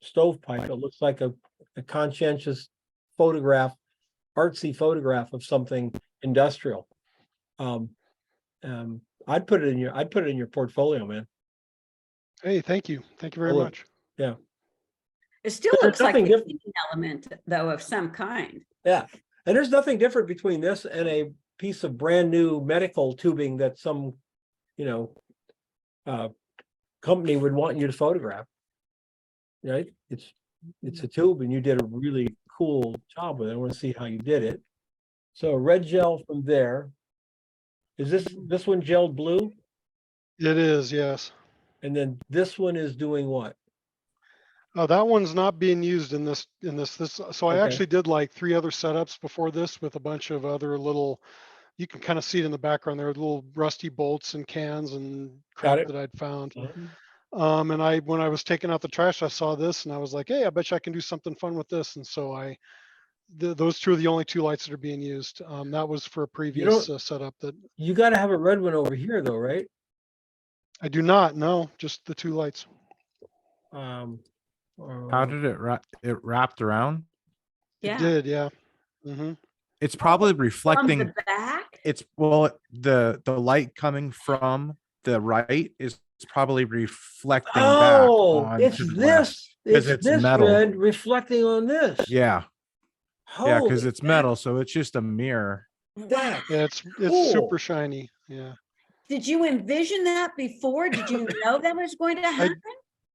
stovepipe. It looks like a conscientious photograph, artsy photograph of something industrial. I'd put it in your portfolio, man. Hey, thank you. Thank you very would. much. Yeah. It still There's looks like nothing a different. heating element, though, of some kind. Yeah. And there's nothing different between this and a piece of brand new medical tubing that some, company would want you to photograph. Right? It's a tube, and you did a really cool job with it. I want to see how you did it. So red gel from there. Is this one gelled blue? It is, yes. And then this one is doing what? That one's not being used in this. So I Okay. actually did like 3 other setups before this with a bunch of other little, you can kind of see it in the background there, little rusty bolts and cans and crap it. that I'd found. Uh-huh. And when I was taking out the trash, I saw this and I was like, hey, I bet you I can do something fun with this. And so those 2 are the only 2 lights that are being used. That was for a previous setup that You got to have a red one over here though, right? I do not know, just the 2 lights. How did it wrapped around? Yeah. It did, yeah. Mm-hmm. It's probably reflecting. From the back? It's the light coming from the right is probably reflecting Oh, back it's onto the this. left, 'cause It's this metal. red reflecting on this. Yeah. Yeah, because Holy, it's metal, so it's just a mirror. that, Yeah, it's Cool. super shiny. Yeah. Did you envision that before? Did you know that was going to happen?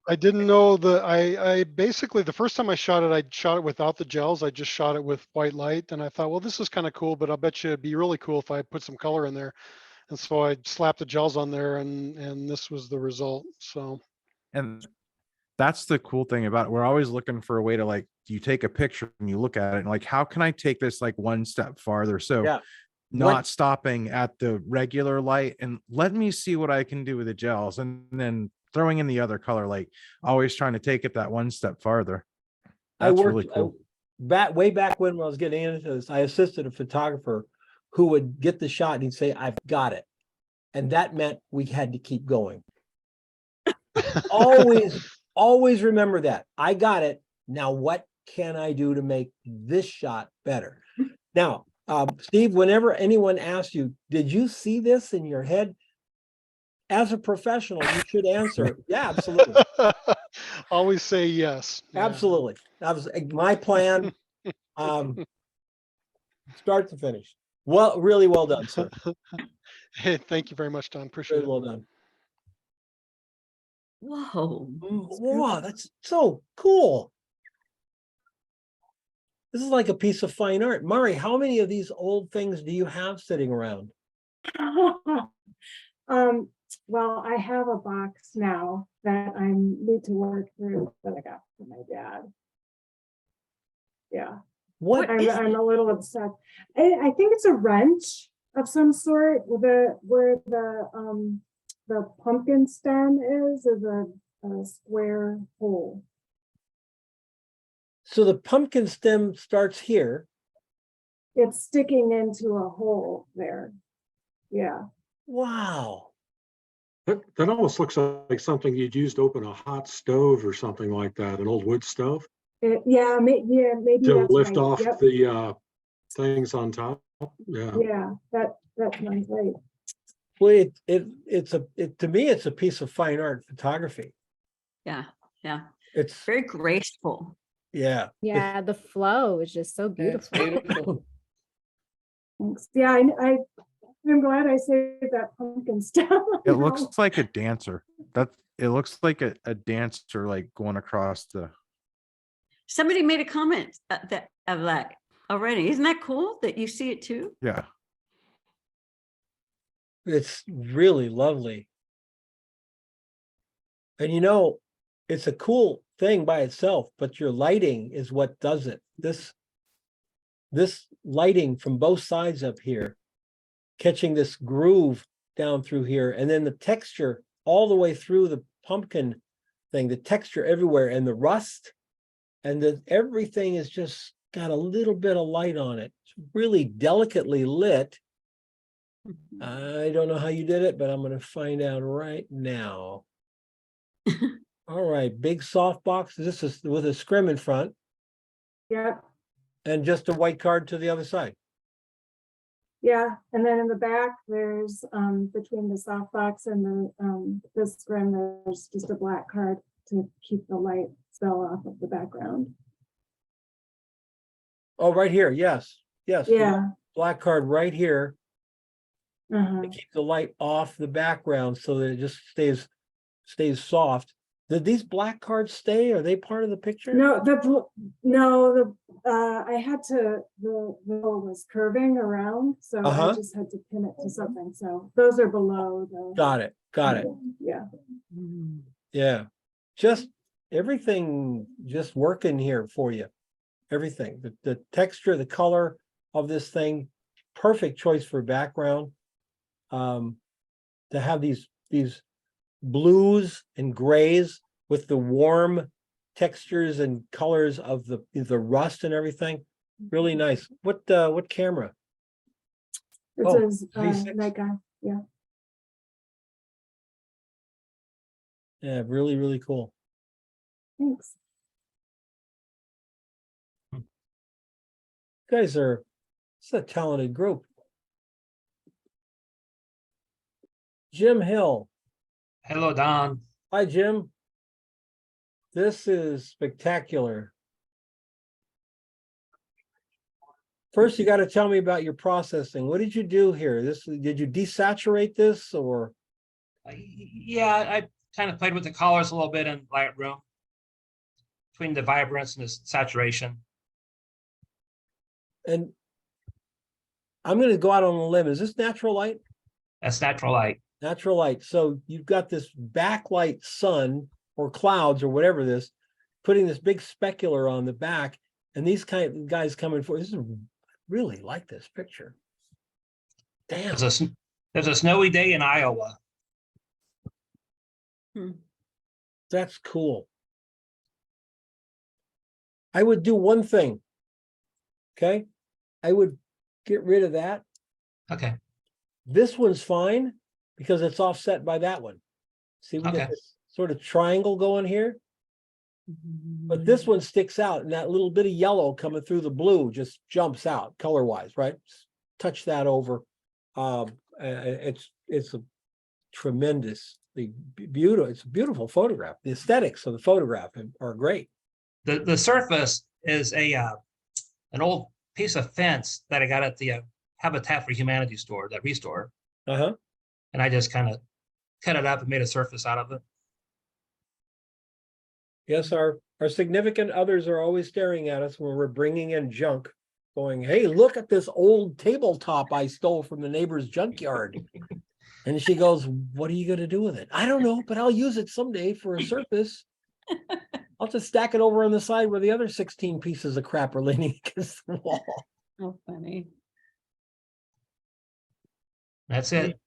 I didn't know I basically, the first time I shot it without the gels. I just shot it with white light, and I thought, well, this is kind of cool, but I'll bet you it'd be really cool if I put some color in there. And so I slapped the gels on there, and this was the result. So And that's the cool thing about it. We're always looking for a way to, like, you take a picture and you look at it and like, how can I take this like one step farther? So yeah. not stopping at the regular light and let me see what I can do with the gels, and then throwing in the other color, like always trying to take it that one step farther. I That's worked really cool. way back when I was getting into this, I assisted a photographer who would get the shot and he'd say, I've got it. And that meant we had to keep going. Always remember that. I got it. Now, what can I do to make this shot better? Now, Steve, whenever anyone asks you, did you see this in your head? As a professional, you should answer, yeah, absolutely. always say yes. Yeah. Absolutely. That was my plan. Start to finish. Well, really well done, sir. Hey, thank you very much, Don. Appreciate Very it. well done. Whoa. Wow, that's so cool. This is like a piece of fine art. Mari, how many of these old things do you have sitting around? Well, I have a box now that I need to work through that I got from my dad. Yeah. What I'm a little upset. I think it's a wrench of some sort where the pumpkin stem is a square hole. So the pumpkin stem starts here. It's sticking into a hole there. Yeah. Wow. That almost looks like something you'd use to open a hot stove or something like that, an old wood stove. Maybe To that's lift right. off Yep. the things on top. Yeah. Yeah, that sounds right. Well, to me, it's a piece of fine art photography. Yeah. Yeah. It's very graceful. Yeah. Yeah, the flow is just so beautiful. Beautiful. Thanks. Yeah, I'm glad I saved that pumpkin stem. It looks like a dancer. It looks like a dancer, like going across the. Somebody made a comment of that already. Isn't that cool that you see it too? Yeah. It's really lovely. And it's a cool thing by itself, but your lighting is what does it. This lighting from both sides up here, catching this groove down through here, and then the texture all the way through the pumpkin thing, the texture everywhere, and the rust, and everything is just got a little bit of light on it. It's really delicately lit. I don't know how you did it, but I'm going to find out right now. All right, big soft box. This is with a scrim in front. Yep. And just a white card to the other side. Yeah, and then in the back, there's between the softbox and the scrim, there's just a black card to keep the light spell off of the background. Oh, right here. Yes. Yeah. Black card right here. Uh-huh. To keep the light off the background so that it just stays soft. Did these black cards stay? Are they part of the picture? No, I had to, the hole was curving around, so I just had to pin it to something. So those are below the. Got it. Yeah. Yeah. Just everything just working here for you. Everything. The texture, the color of this thing, perfect choice for background. To have these blues and grays with the warm textures and colors of the rust and everything, really nice. What camera? It's a night guy. Yeah. Yeah, really, really cool. Thanks. You guys it's a talented group. Jim Hill. Hello, Don. Hi, Jim. This is spectacular. First, you got to tell me about your processing. What did you do here? Did you desaturate this or? Yeah, I kind of played with the colors a little bit in Lightroom between the vibrance and the saturation. And I'm going to go out on a limb. Is this natural light? That's natural light. Natural light. So you've got this backlight sun or clouds or whatever this, putting this big specular on the back, and these kind of guys coming forward. This is really like this picture. Damn. There's a snowy day in Iowa. That's cool. I would do one thing. Okay. I would get rid of that. Okay. This one's fine because it's offset by that one. See, we get this sort of triangle going here. But this one sticks out, and that little bit of yellow coming through the blue just jumps out color-wise, right? Touch that over. It's a tremendously beautiful. It's a beautiful photograph. The aesthetics of the photograph are great. The surface is an old piece of fence that I got at the Habitat for Humanity store, that restore. And I just kind of cut it up and made a surface out of it. Yes, our significant others are always staring at us when we're bringing in junk, going, "Hey, look at this old tabletop I stole from the neighbor's junkyard." And she goes, "What are you going to do with it?" "I don't know, but I'll use it someday for a surface. I'll just stack it over on the side where the other 16 pieces of crap are leaning against the wall." Oh, funny. That's it.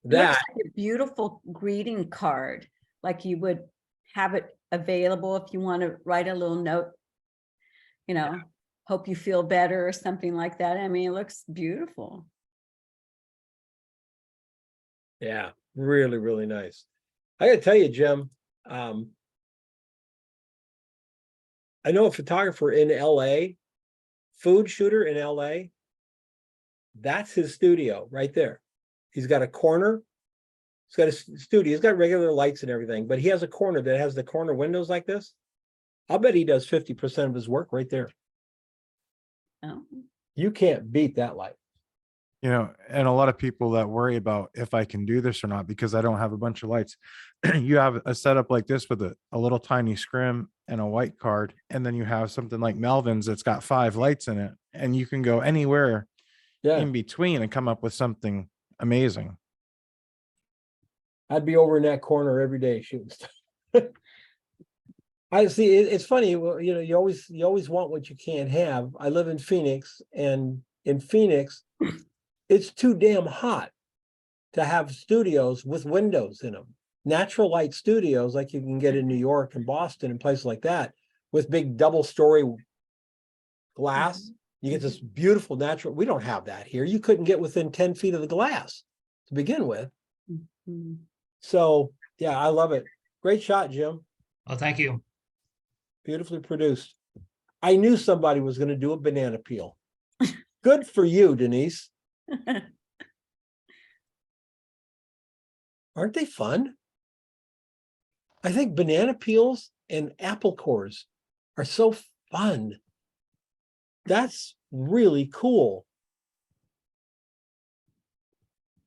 It looks like a beautiful greeting card, like you would have it available if you want to write a little note, hope you feel better or something like that. I mean, it looks beautiful. Yeah, really, really nice. I gotta tell you, Jim, I know a photographer in LA, food shooter in LA. That's his studio right there. He's got a corner. He's got a studio. He's got regular lights and everything, but he has a corner that has the corner windows like this. I'll bet he does 50% of his work right there. Oh. You can't beat that light. And a lot of people that worry about if I can do this or not, because I don't have a bunch of lights. You have a setup like this with a little tiny scrim and a white card. And then you have something like Melvin's that's got 5 lights in it, and you can go anywhere in between and come up with something amazing. I'd be over in that corner every day shooting stuff. I see. It's funny. Well, you always want what you can't have. I live in Phoenix, and in Phoenix, it's too damn hot to have studios with windows in them. Natural light studios like you can get in New York and Boston and places like that with big double-story glass. You get this beautiful natural. We don't have that here. You couldn't get within 10 feet of the glass to begin with. So yeah, I love it. Great shot, Jim. Well, thank you. Beautifully produced. I knew somebody was going to do a banana peel. Good for you, Denise. Aren't they fun? I think banana peels and apple cores are so fun. That's really cool.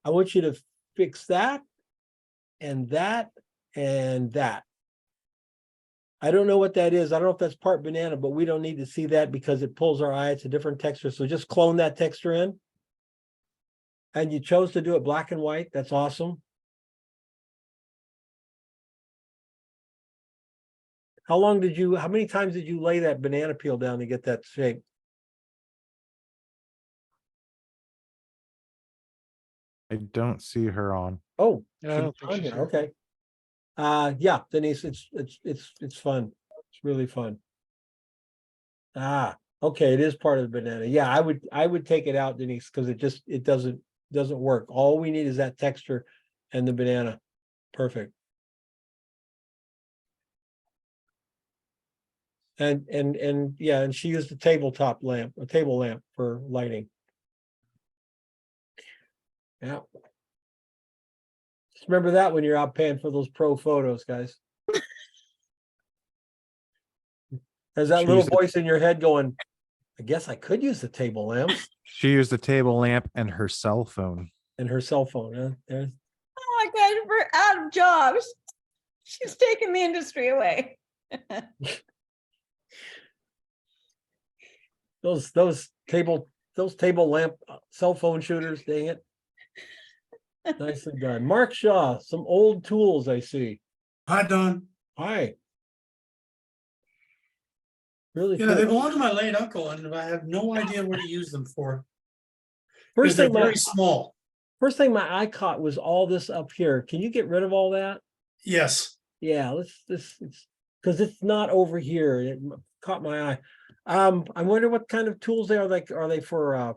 I want you to fix that and that and that. I don't know what that is. I don't know if that's part banana, but we don't need to see that because it pulls our eye. It's a different texture. So just clone that texture in. And you chose to do it black and white. That's awesome. How many times did you lay that banana peel down to get that shape? I don't see her on. Oh, Yeah, I don't think on she's here. here. Okay. Yeah, Denise, it's fun. It's really fun. Okay, it is part of the banana. Yeah, I would take it out, Denise, because it doesn't work. All we need is that texture and the banana. Perfect. And yeah, and she used a table lamp for lighting. Yeah. Just remember that when you're out paying for those pro photos, guys. Has that She little used the- voice in your head going, I guess I could use the table lamps She used the table lamp and her cell phone. and her cell phone. Huh? There's, Oh my God, we're out of jobs. She's taking the industry away. those table lamp cell phone shooters, dang it. Nicely done. Mark Shaw, some old tools I see. Hi, Don. Hi. Really Yeah, they cool. belong to my late uncle, and I have no idea what to use them for. First Because they're thing, my, very small. first thing my eye caught was all this up here. Can you get rid of all that? Yes. Yeah, because it's not over here. It caught my eye. I wonder what kind of tools they are. Like, are they for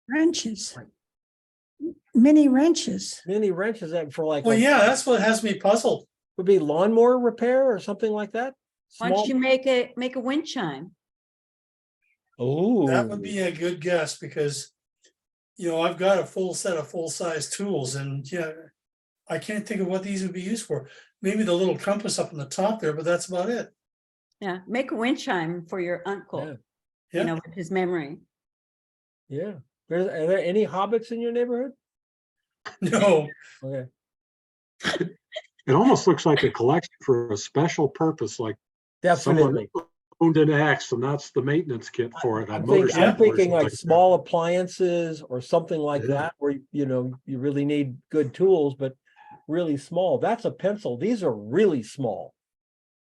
Wrenches. Mini wrenches. mini wrenches that for like? Well, yeah, that's what has me puzzled. Would be lawnmower repair or something like that. Why don't you make a wind chime? Oh, That would be a good guess because, I've got a full set of full-size tools, and yeah, I can't think of what these would be used for. Maybe the little compass up on the top there, but that's about it. Yeah, make a wind chime for your uncle, Yeah. with his memory. yeah. Are there any hobbits in your neighborhood? No. Okay. It almost looks like a collection for a special purpose, like someone Definitely. owned an X and that's the maintenance kit for it. on I'm motorcycle or thinking something like like that. small appliances or something like Yeah. that, where you really need good tools, but really small. That's a pencil. These are really small.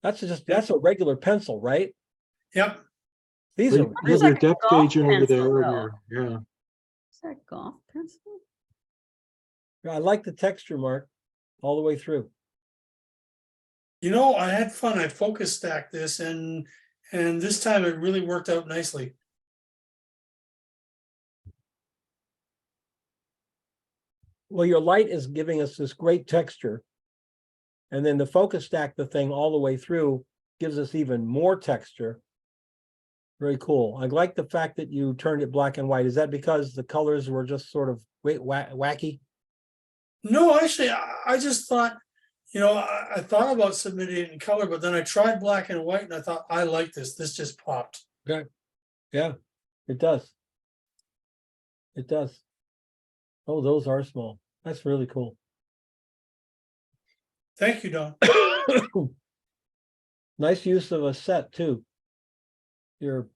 That's a regular pencil, right? Yep. These Well, are you really have your like a depth golf gauge over pencil, there and though. yeah. Is that a golf pencil? I like the texture, Mark, all the way through. I had fun. I focus stacked this, and this time it really worked out nicely. Well, your light is giving us this great texture. And then the focus stack the thing all the way through gives us even more texture. Very cool. I like the fact that you turned it black and white. Is that because the colors were just sort of wacky? No, actually, I just thought, I thought about submitting it in color, but then I tried black and white, and I thought, I like this. This just popped. Okay. Yeah, it does. It does. Oh, those are small. That's really cool. Thank you, Don. Nice use of a set too. You're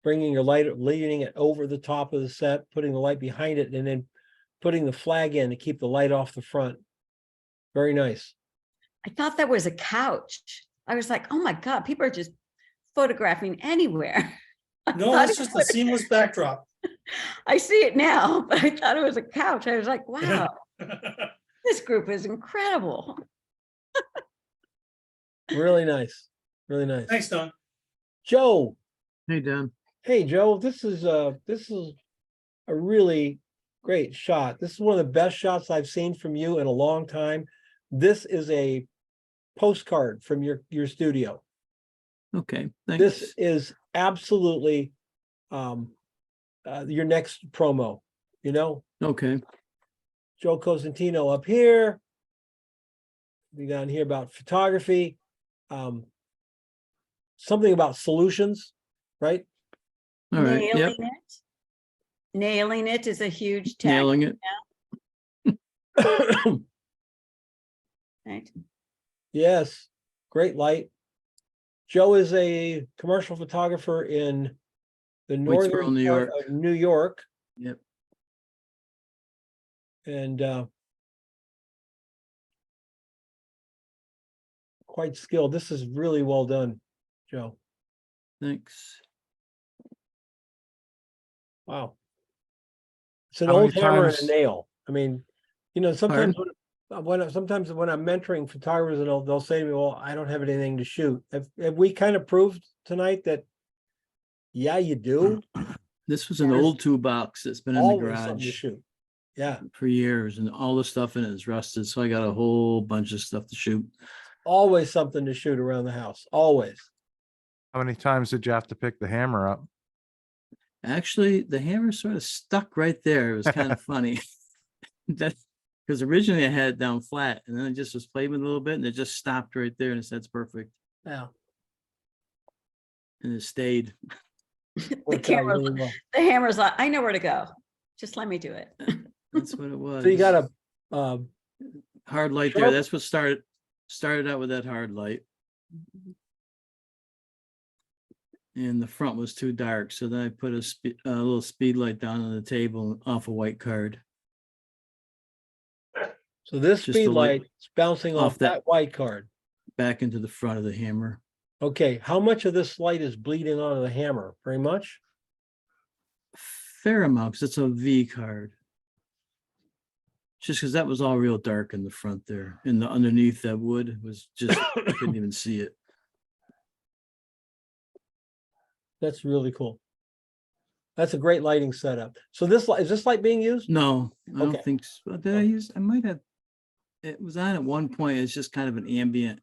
bringing your light, leaning it over the top of the set, putting the light behind it, and then putting the flag in to keep the light off the front. Very nice. I thought that was a couch. I was like, oh my God, people are just photographing anywhere. No, it's just a seamless backdrop. I see it now, but I thought it was a couch. I was like, wow, this group is incredible. Really nice. Really nice. Thanks, Don. Joe. Hey, Don. Hey, Joe, this is a really great shot. This is one of the best shots I've seen from you in a long time. This is a postcard from your studio. Okay, thanks. This is absolutely your next promo, Okay. Joe Cosentino up here. We down here about photography. Something about solutions, right? All right. Nailing Yep. it. Nailing it is a huge tag. Nailing it. Right. Yes, great light. Joe is a commercial photographer in the northern New part York. of New York. Yep. And quite skilled. This is really well done, Joe. Thanks. Wow. It's an How many old hammer and a times- nail. I mean, sometimes Pardon? when I'm mentoring photographers, and they'll say to me, well, I don't have anything to shoot. Have we kind of proved tonight that, yeah, you do? This was an There's old toolbox that's been in the Always something to garage shoot. Yeah, for years, and all the stuff in it is rusted. So I got a whole bunch of stuff to shoot. always something to shoot around the house, always. How many times did you have to pick the hammer up? Actually, the hammer sort of stuck right there. It was kind of funny. That because originally I had it down flat, and then I just was playing with it a little bit, and it just stopped right there, and it said it's perfect. Yeah. and it stayed. The Worked out camera's, really well. the hammer's like, I know where to go. Just let me do it. That's what it was. So you got a, hard light sharp- there. That's what started out with that hard light. And the front was too dark, so then I put a little speed light down on the table off a white card. so this Just speed the light light is bouncing off off that- that white card. Back into the front of the hammer. Okay, how much of this light is bleeding onto the hammer? Very much? Fair amount, 'cause it's a V card. Just because that was all real dark in the front there, and the underneath that wood was just I couldn't even see it. That's really cool. That's a great lighting setup. So this light, is this light being used? No, I don't Okay. think so. Did I use? I might have. It was on at one point. It's just kind of an ambient.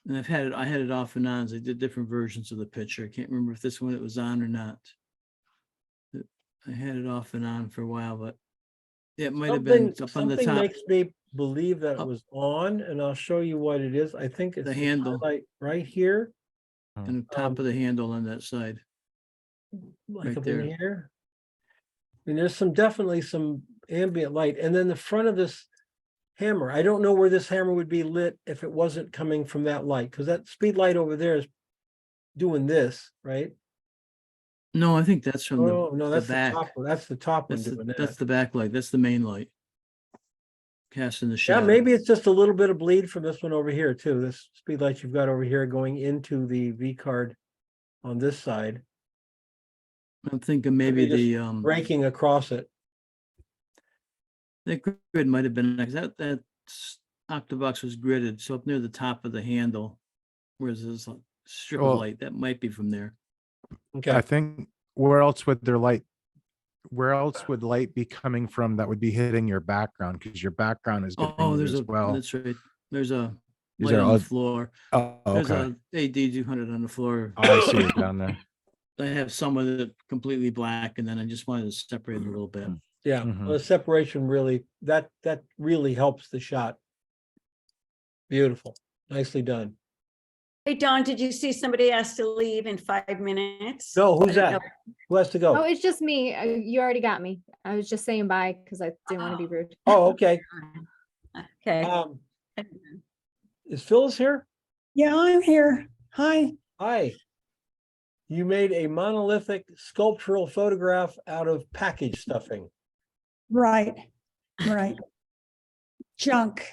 And I had it off and on as I did different versions of the picture. I can't remember if this one it was on or not. I had it off and on for a while, but it might have been up on the Something top. makes me believe that it Up. was on, and I'll show you what it is. I think it's The handle. highlight right here, And the top of the handle on that side. like Right up in there. here. And there's definitely some ambient light, and then the front of this hammer. I don't know where this hammer would be lit if it wasn't coming from that light, because that speed light over there is doing this, right? No, I think that's from Oh, no, the that's the back. top one. That's the top one That's doing that's that. the back light. That's the main light. Casting the Yeah, shadow. maybe it's just a little bit of bleed from this one over here too. This speed light you've got over here going into the V card on this side. I'm thinking maybe Maybe just the breaking across it. that grid might have been like that octobox was gridded, so up near the top of the handle, whereas there's a strip Well- of light that might be from there. Okay. I think where else would light be coming from that would be hitting your background? Because your background is getting Oh, lit there's as a well. that's right. There's a Is light there on the a- floor. Oh, There's okay. a AD 200 on the floor. Oh, I see it down there. I have some of it completely black, and then I just wanted to separate it a little bit. Yeah, Mhm. well, the separation really, that really helps the shot. Beautiful, nicely done. Hey, Dawn, did you see somebody asked to leave in 5 minutes? No, I who's didn't that? know. Who has to Oh, go? it's just me. You already got me. I was just saying bye because I didn't want to be rude. Oh, okay. Okay. Is Phyllis here? Yeah, I'm here. Hi. Hi. You made a monolithic sculptural photograph out of package stuffing. Right, right. Junk.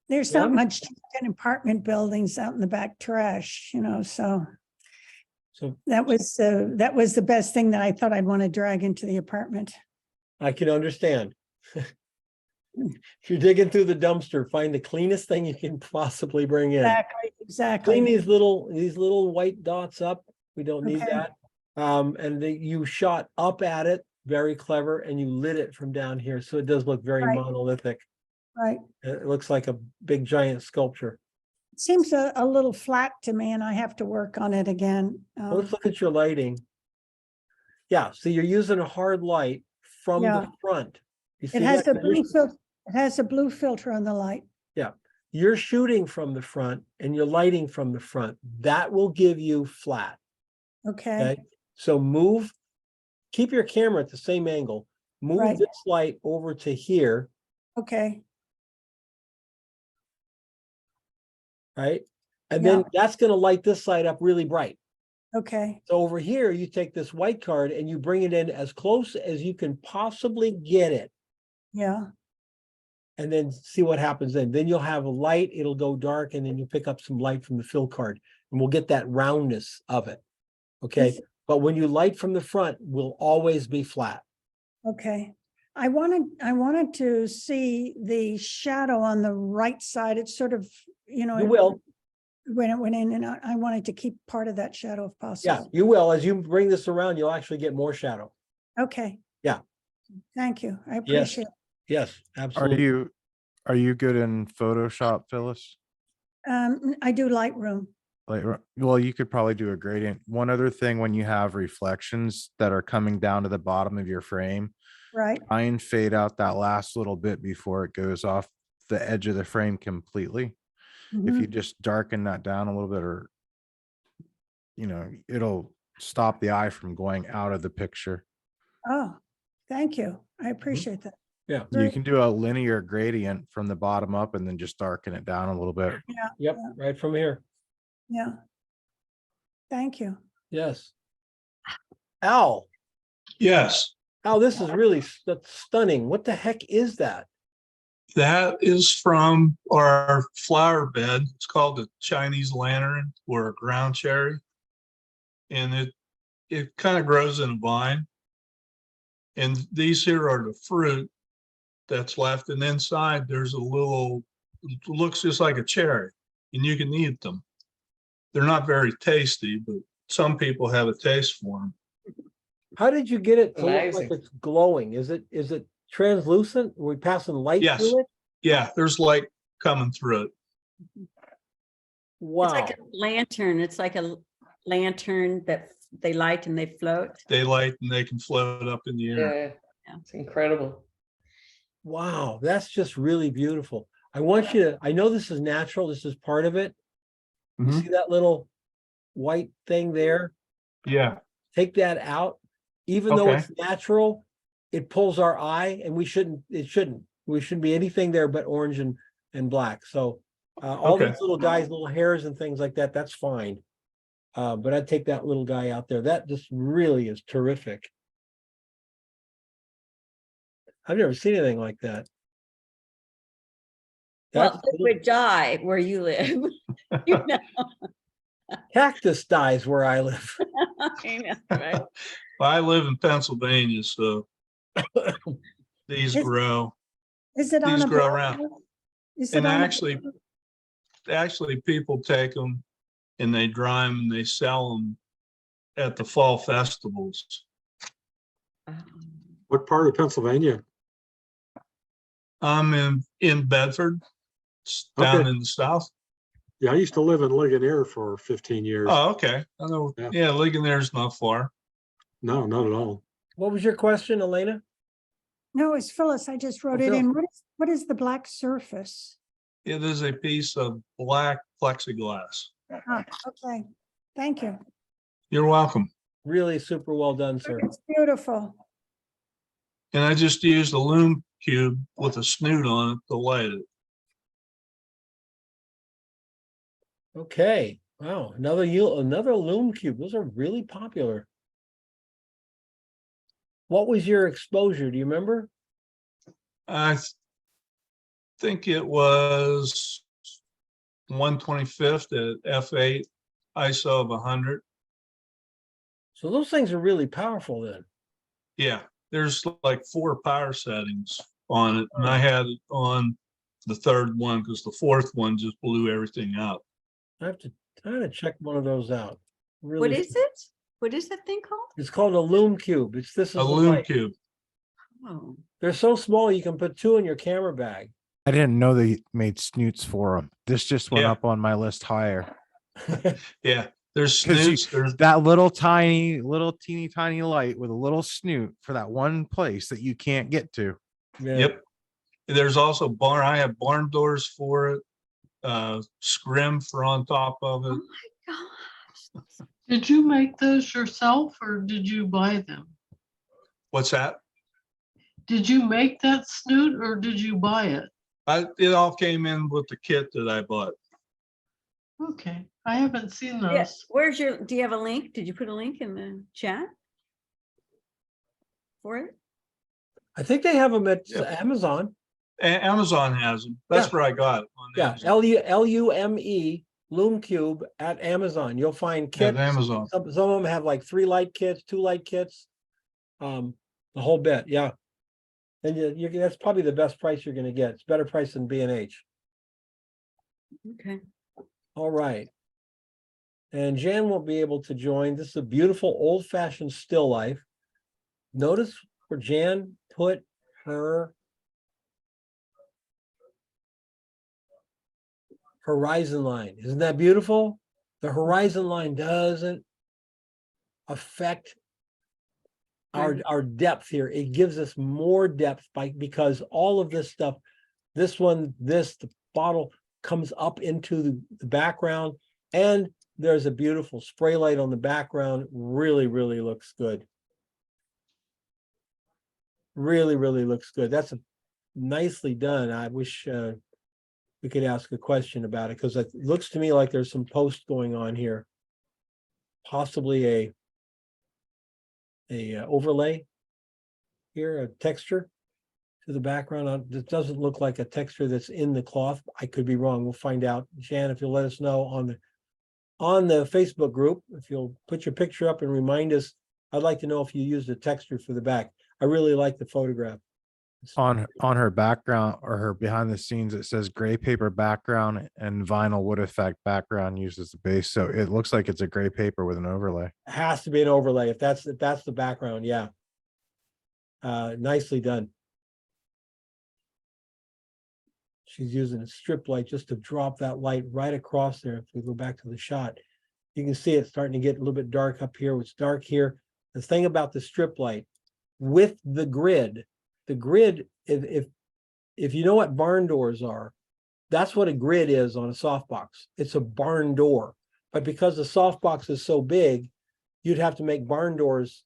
There's not Yeah. much junk in apartment buildings out in the back trash, so So that was the best thing that I thought I'd want to drag into the apartment. I can understand. If you're digging through the dumpster, find the cleanest thing you can possibly bring in. Exactly. Clean these little white dots up. We don't need Okay. that. And you shot up at it, very clever, and you lit it from down here. So it does look very Right. monolithic. Right. It looks like a big giant sculpture. It seems a little flat to me and I have to work on it again. Let's look at your lighting. Yeah, so you're using a hard light from Yeah. the front. You see It has that? the blue filter. It has a blue filter on the light. Yeah, you're shooting from the front and you're lighting from the front. That will give you flat. Okay. Okay, so keep your camera at the same angle. Move Right. this light over to here, Okay. right? And then that's going to light this side up really bright. Okay. So over here, you take this white card and you bring it in as close as you can possibly get it, Yeah. and then see what happens then. Then you'll have a light, it'll go dark, and then you'll pick up some light from the fill card, and we'll get that roundness of it. Okay, Is- but when you light from the front, will always be flat. Okay. I wanted to see the shadow on the right side. It's sort of, You will, when it went in and I wanted to keep part of that shadow if yeah, possible. you will. As you bring this around, you'll actually get more shadow. Okay. Yeah. Thank you. I Yes, appreciate it. yes, absolutely. Are you good in Photoshop, Phyllis? I do Lightroom. Well, you could probably do a gradient. One other thing, when you have reflections that are coming down to the bottom of your frame, Right. try and fade out that last little bit before it goes off the edge of the frame completely. If you Mhm. just darken that down a little bit, or it'll stop the eye from going out of the picture. Oh, thank you. I appreciate that. Yeah. You can do a linear gradient from the bottom up and then just darken it down a little bit. Yeah. Yep, right from here. Yeah. Thank you. Yes. Al, Yes, Al, this is really that's stunning. What the heck is that? that is from our flower bed. It's called the Chinese lantern or a ground cherry. And it kind of grows in a vine. And these here are the fruit that's left. And inside there's a little, it looks just like a cherry, and you can eat them. They're not very tasty, but some people have a taste for them. How did you get it to look like Amazing. it's glowing? Is it translucent? Are we passing light Yes. through it? Yeah, there's light coming through it. Wow. It's like a lantern. It's like a lantern that they light and they float. They light and they can float up in the air. Yeah, it's incredible. Wow, that's just really beautiful. I want you to, I know this is natural, this is part of it. You Mhm. see that little white thing there? Yeah. Take that out. Even though Okay. it's natural, it pulls our eye, and we shouldn't be anything there but orange and black. So all Okay. these little guys, little hairs and things like that, that's fine. But I'd take that little guy out there. That just really is terrific. I've never seen anything like that. That's Well, it would die where you live. You know, cactus dies where I live. I know, right? Well, I live in Pennsylvania, so these Is- grow. Is it on These a? grow block? around. Is it And on a- actually people take them and they dry them and they sell them at the fall festivals. What part of Pennsylvania? I'm in Bedford, it's down Okay. in the south. Yeah, I used to live in Ligonier for 15 years. Oh, okay. I know. Yeah. Yeah, Ligonier's not far. No, not at all. What was your question, Elena? No, it's Phyllis. I just wrote it Phyllis. in. What is the black surface? It is a piece of black plexiglass. Ah, okay, thank you. You're welcome. Really super well done, sir. It's beautiful. And I just used a loom cube with a snoot on it to light it. Okay. Wow. Another loom cube. Those are really popular. What was your exposure? Do you remember? I think it was 1/25 at f8 ISO of 100. So those things are really powerful then. Yeah, there's like 4 power settings on it, and I had it on the 3rd one because the 4th one just blew everything up. I have to check one of those out. Really, What is it? What is that thing called? It's called a loom cube. This is A the loom light. cube. Oh, They're so small you can put 2 in your camera bag. I didn't know they made snoots for them. This just went Yeah. up on my list higher. Yeah, there's 'Cause snoots. There's that little teeny tiny light with a little snoot for that one place that you can't get to. Yeah. Yep. There's also I have barn doors for it, scrim for on top of it. Did you make those yourself or did you buy them? What's that? Did you make that snoot or did you buy it? It all came in with the kit that I bought. Okay, I haven't seen those. yes. Do you have a link? Did you put a link in the chat? For it? I think they have them at Yeah. Amazon. Amazon has them. That's Yeah. where I got it. On Yeah, Amazon. LUME loom cube at Amazon. You'll find At kits. Amazon. Some of them have like 3 light kits, 2 light kits. The whole bit, yeah. And that's probably the best price you're gonna get. It's better price than B&H. Okay. All right. And Jan won't be able to join. This is a beautiful old-fashioned still life. Notice where Jan put her horizon line. Isn't that beautiful? The horizon line doesn't affect our depth here. It gives us more depth because all of this stuff, the bottle comes up into the background, and there's a beautiful spray light on the background. Really, really looks good. Really, really looks good. That's a nicely done. I wish we could ask a question about it because it looks to me like there's some post going on here. Possibly a overlay here, a texture to the background. It doesn't look like a texture that's in the cloth. I could be wrong. We'll find out. Jan, if you'll let us know on the Facebook group, if you'll put your picture up and remind us. I'd like to know if you used a texture for the back. I really like the photograph. On her background or her behind the scenes, it says gray paper background and vinyl wood effect background used as the base. So it looks like it's a gray paper with an overlay. It has to be an overlay if that's the background. Yeah. Nicely done. She's using a strip light just to drop that light right across there. If we go back to the shot, you can see it starting to get a little bit dark up here. It's dark here. The thing about the strip light with the grid, if you know what barn doors are, that's what a grid is on a softbox. It's a barn door. But because the softbox is so big, you'd have to make barn doors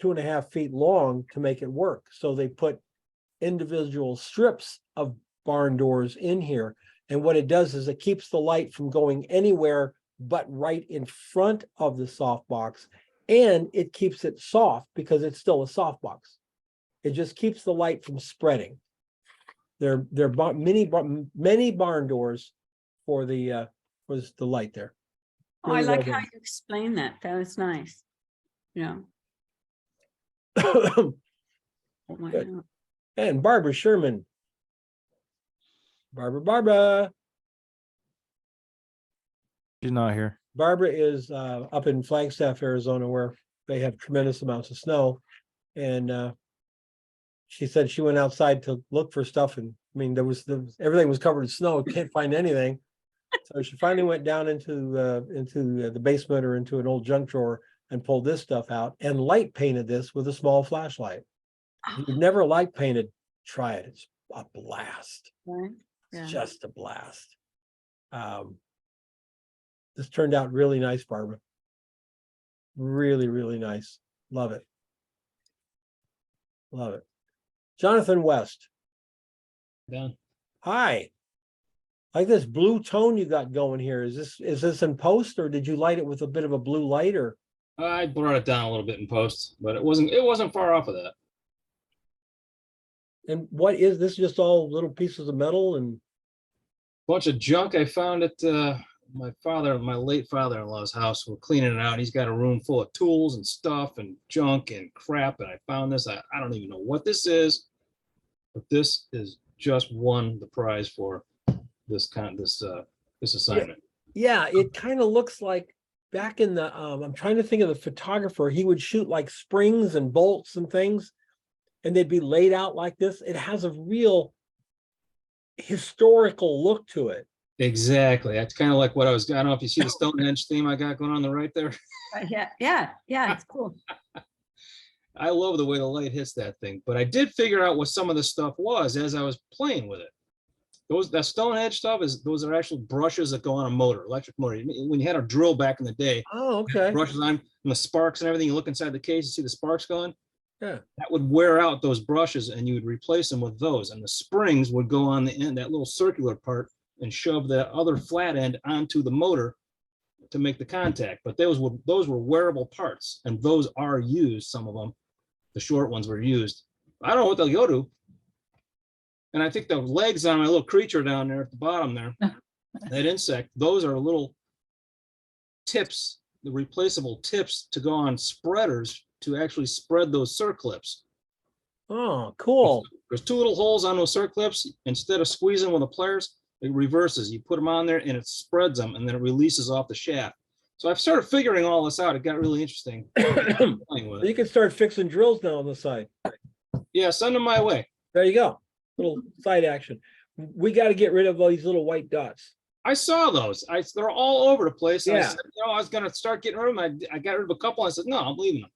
2.5 feet long to make it work. So they put individual strips of barn doors in here. And what it does is it keeps the light from going anywhere but right in front of the softbox. And it keeps it soft because it's still a softbox. It just keeps the light from spreading. They're many barn doors for the light there. Oh, I Really like well how you explain that. That was nice. Yeah. done. Oh my Good. God. And Barbara Sherman. Barbara. She's not here. Barbara is up in Flagstaff, Arizona, where they have tremendous amounts of snow. And she said she went outside to look for stuff. And I mean, everything was covered in snow. Can't find anything. So she finally went down into the basement or into an old junk drawer and pulled this stuff out and light painted this with a small flashlight. If you've never light painted, try it. It's a blast. Right. Yeah. It's just a blast. This turned out really nice, Barbara. Really, really nice. Love it. Love it. Jonathan West. Done. Hi. Like this blue tone you got going here. Is this in post or did you light it with a bit of a blue light or? I brought it down a little bit in post, but it wasn't far off of that. And what is this? Just all little pieces of metal and Bunch of junk I found at my late father-in-law's house. We're cleaning it out. He's got a room full of tools and stuff and junk and crap. And I found this. I don't even know what this is, but this is just won the prize for this assignment. yeah, it kind of looks like back in the I'm trying to think of the photographer. He would shoot like springs and bolts and things, and they'd be laid out like this. It has a real historical look to it. Exactly. That's kind of like what I don't know if you see the Stonehenge theme I got going on the right there. Yeah, it's cool. I love the way the light hits that thing, but I did figure out what some of the stuff was as I was playing with it. That Stonehenge stuff those are actual brushes that go on a motor, electric motor. When you had a drill back in the day, oh, okay, brushes on and the sparks and everything. You look inside the case, you see the sparks going. Yeah, that would wear out those brushes, and you would replace them with those. And the springs would go on the end, that little circular part, and shove that other flat end onto the motor to make the contact. But those were wearable parts, and those are used. Some of them, the short ones, were used. I don't know what they'll go to. And I think the legs on my little creature down there at the bottom there, that insect, those are little tips, the replaceable tips to go on spreaders to actually spread those circlips. Oh, cool. There's two little holes on those circlips. Instead of squeezing with the pliers, it reverses. You put them on there and it spreads them, and then it releases off the shaft. So I've started figuring all this out. It got really interesting. Playing with it. You can start fixing drills now on the side. Yeah, send them my way. There you go. Little side action. We got to get rid of all these little white dots. I saw those. They're all over the place. Yeah. I said, I was going to start getting rid of them. I got rid of a couple. I said, no, I'm leaving them.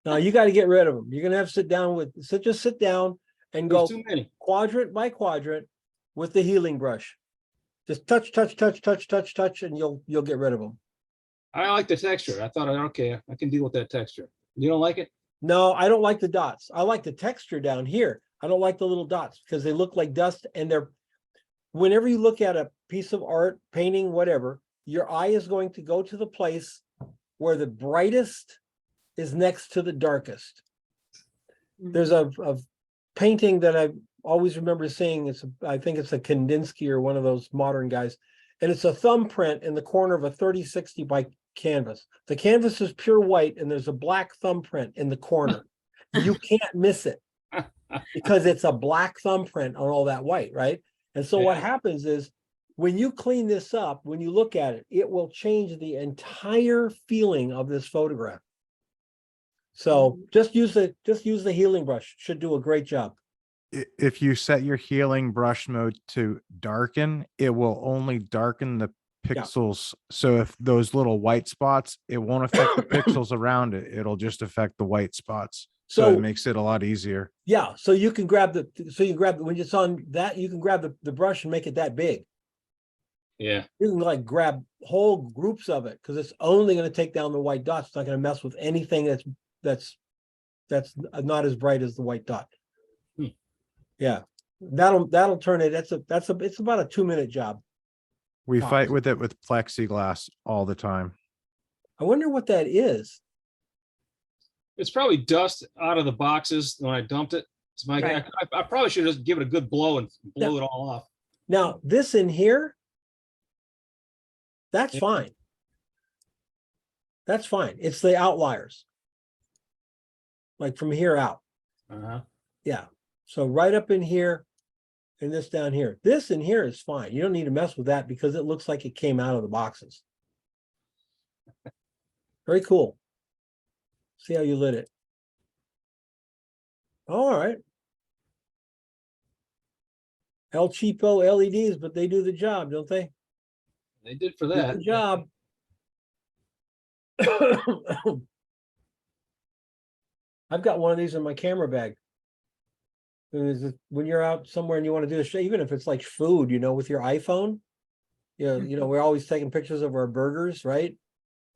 No, you got to get rid of them. You're going to have to just sit down and There's go too many. quadrant by quadrant with the healing brush. Just touch, touch, touch, touch, touch, touch, and you'll get rid of them. I like the texture. I thought, okay, I can deal with that texture. You don't like it? No, I don't like the dots. I like the texture down here. I don't like the little dots because they look like dust, and they're, whenever you look at a piece of art, painting, whatever, your eye is going to go to the place where the brightest is next to the darkest. There's a painting that I always remember seeing. I think it's a Kandinsky or one of those modern guys. And it's a thumbprint in the corner of a 3060 by canvas. The canvas is pure white and there's a black thumbprint in the corner. You can't miss it because it's a black thumbprint on all that white, right? And so what happens is when you clean this up, when you look at it, it will change the entire feeling of this photograph. So just use the healing brush. Should do a great job. If you set your healing brush mode to darken, it will only darken the pixels. So if those little white spots, it won't affect the pixels around it. It'll just affect the white spots. So it makes it a lot easier. Yeah. So you can grab when it's on that, you can grab the brush and make it that big. Yeah. You can like grab whole groups of it because it's only going to take down the white dots. It's not going to mess with anything that's not as bright as the white dot. Yeah, that'll turn it. It's about a 2-minute job. We fight with it with plexiglass all the time. I wonder what that is. It's probably dust out of the boxes when I dumped it. It's my Right. I probably should just give it a good blow and blow it all off. Now, this in here, that's fine. That's fine. It's the outliers. Like from here out. Yeah. So right up in here and this down here. This in here is fine. You don't need to mess with that because it looks like it came out of the boxes. Very cool. See how you lit it. All right. El Cheapo LEDs, but they do the job, don't they? They did for Do that. the job. I've got one of these in my camera bag. When you're out somewhere and you want to do a show, even if it's like food, with your iPhone, we're always taking pictures of our burgers, right?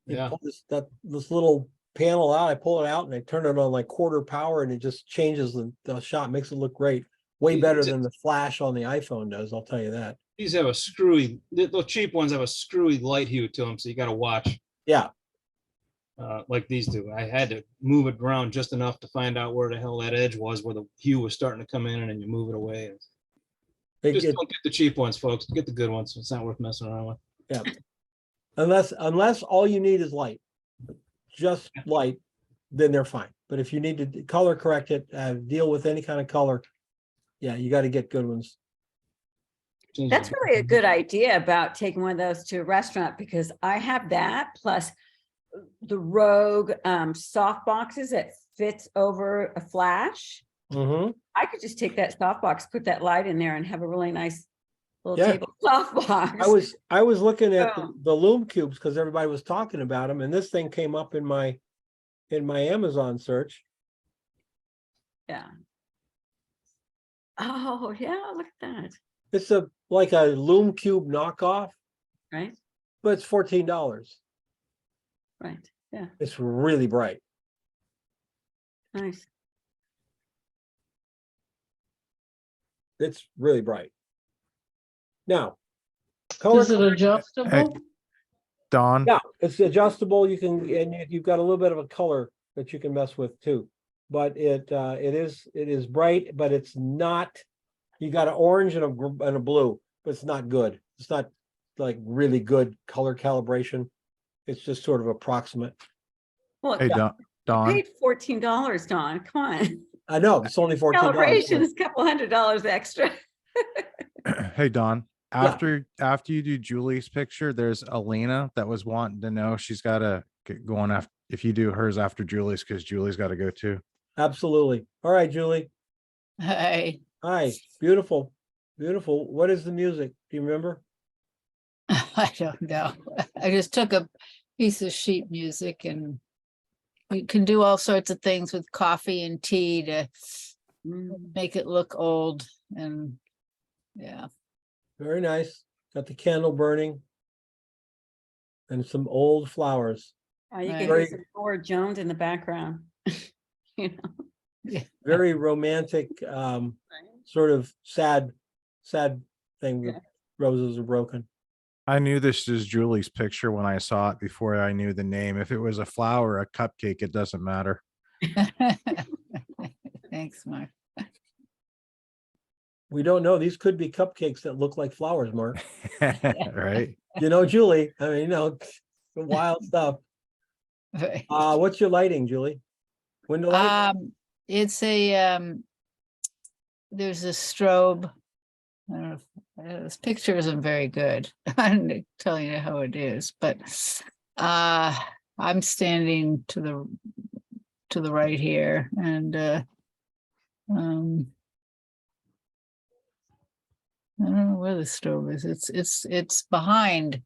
You pull this little panel out, I pull it out and I turn it on like quarter power and it just changes the shot, makes it look great. Way better than the flash on the iPhone does, I'll tell you that. These have a screwy, the cheap ones have a screwy light hue to them, so you got to watch. Yeah. Like these do. I had to move it around just enough to find out where the hell that edge was, where the hue was starting to come in, and then you move it away. Don't get the cheap ones, folks. Get the good ones. It's not worth messing around with. Yeah. Unless all you need is light, just light, then they're fine. But if you need to color correct it, deal with any kind of color, yeah, you got to get good ones. That's really a good idea about taking one of those to a restaurant because I have that plus the Rogue soft boxes that fits over a flash. I could just take that soft box, put that light in there and have a really nice little table soft box. I was looking at the Loom cubes because everybody was talking about them, and this thing came up in my Amazon search. Yeah. Oh yeah, look at that. It's like a Loom cube knockoff, right? But it's $14. Right. Yeah. It's really bright. Nice. It's really bright. Now, color. Is it adjustable? Hey, Don. Yeah, it's adjustable. You can, and you've got a little bit of a color that you can mess with too. But it is bright, but it's not. You got an orange and a blue, but it's not good. It's not like really good color calibration. It's just sort of approximate. Well, hey, Don. I paid $14, Don. Come on. I know it's only $14. Calibration is a couple $100 extra. Hey, Don. After you do Julie's picture, there's Elena that was wanting to know. She's got to get going after if you do hers after Julie's because Julie's got to go too. Absolutely. All right, Julie. Hey. Hi. Beautiful. Beautiful. What is the music? Do you remember? I don't know. I just took a piece of sheet music and you can do all sorts of things with coffee and tea to make it look old. And yeah. Very nice. got the candle burning. And some old flowers. You can Very- hear some Howard Jones in the background. You know, Very romantic, sort of sad thing that roses are broken. I knew this is Julie's picture when I saw it before I knew the name. If it was a flower, a cupcake, it doesn't matter. Thanks, Mark. We don't know. These could be cupcakes that look like flowers, Mark. Right? You know, Julie, I mean, you know, some wild stuff. What's your lighting, Julie? Window light? It's a there's a strobe. I don't know if this picture isn't very good. I'm telling you how it is, but I'm standing to the right here, and I don't know where the strobe is. It's behind.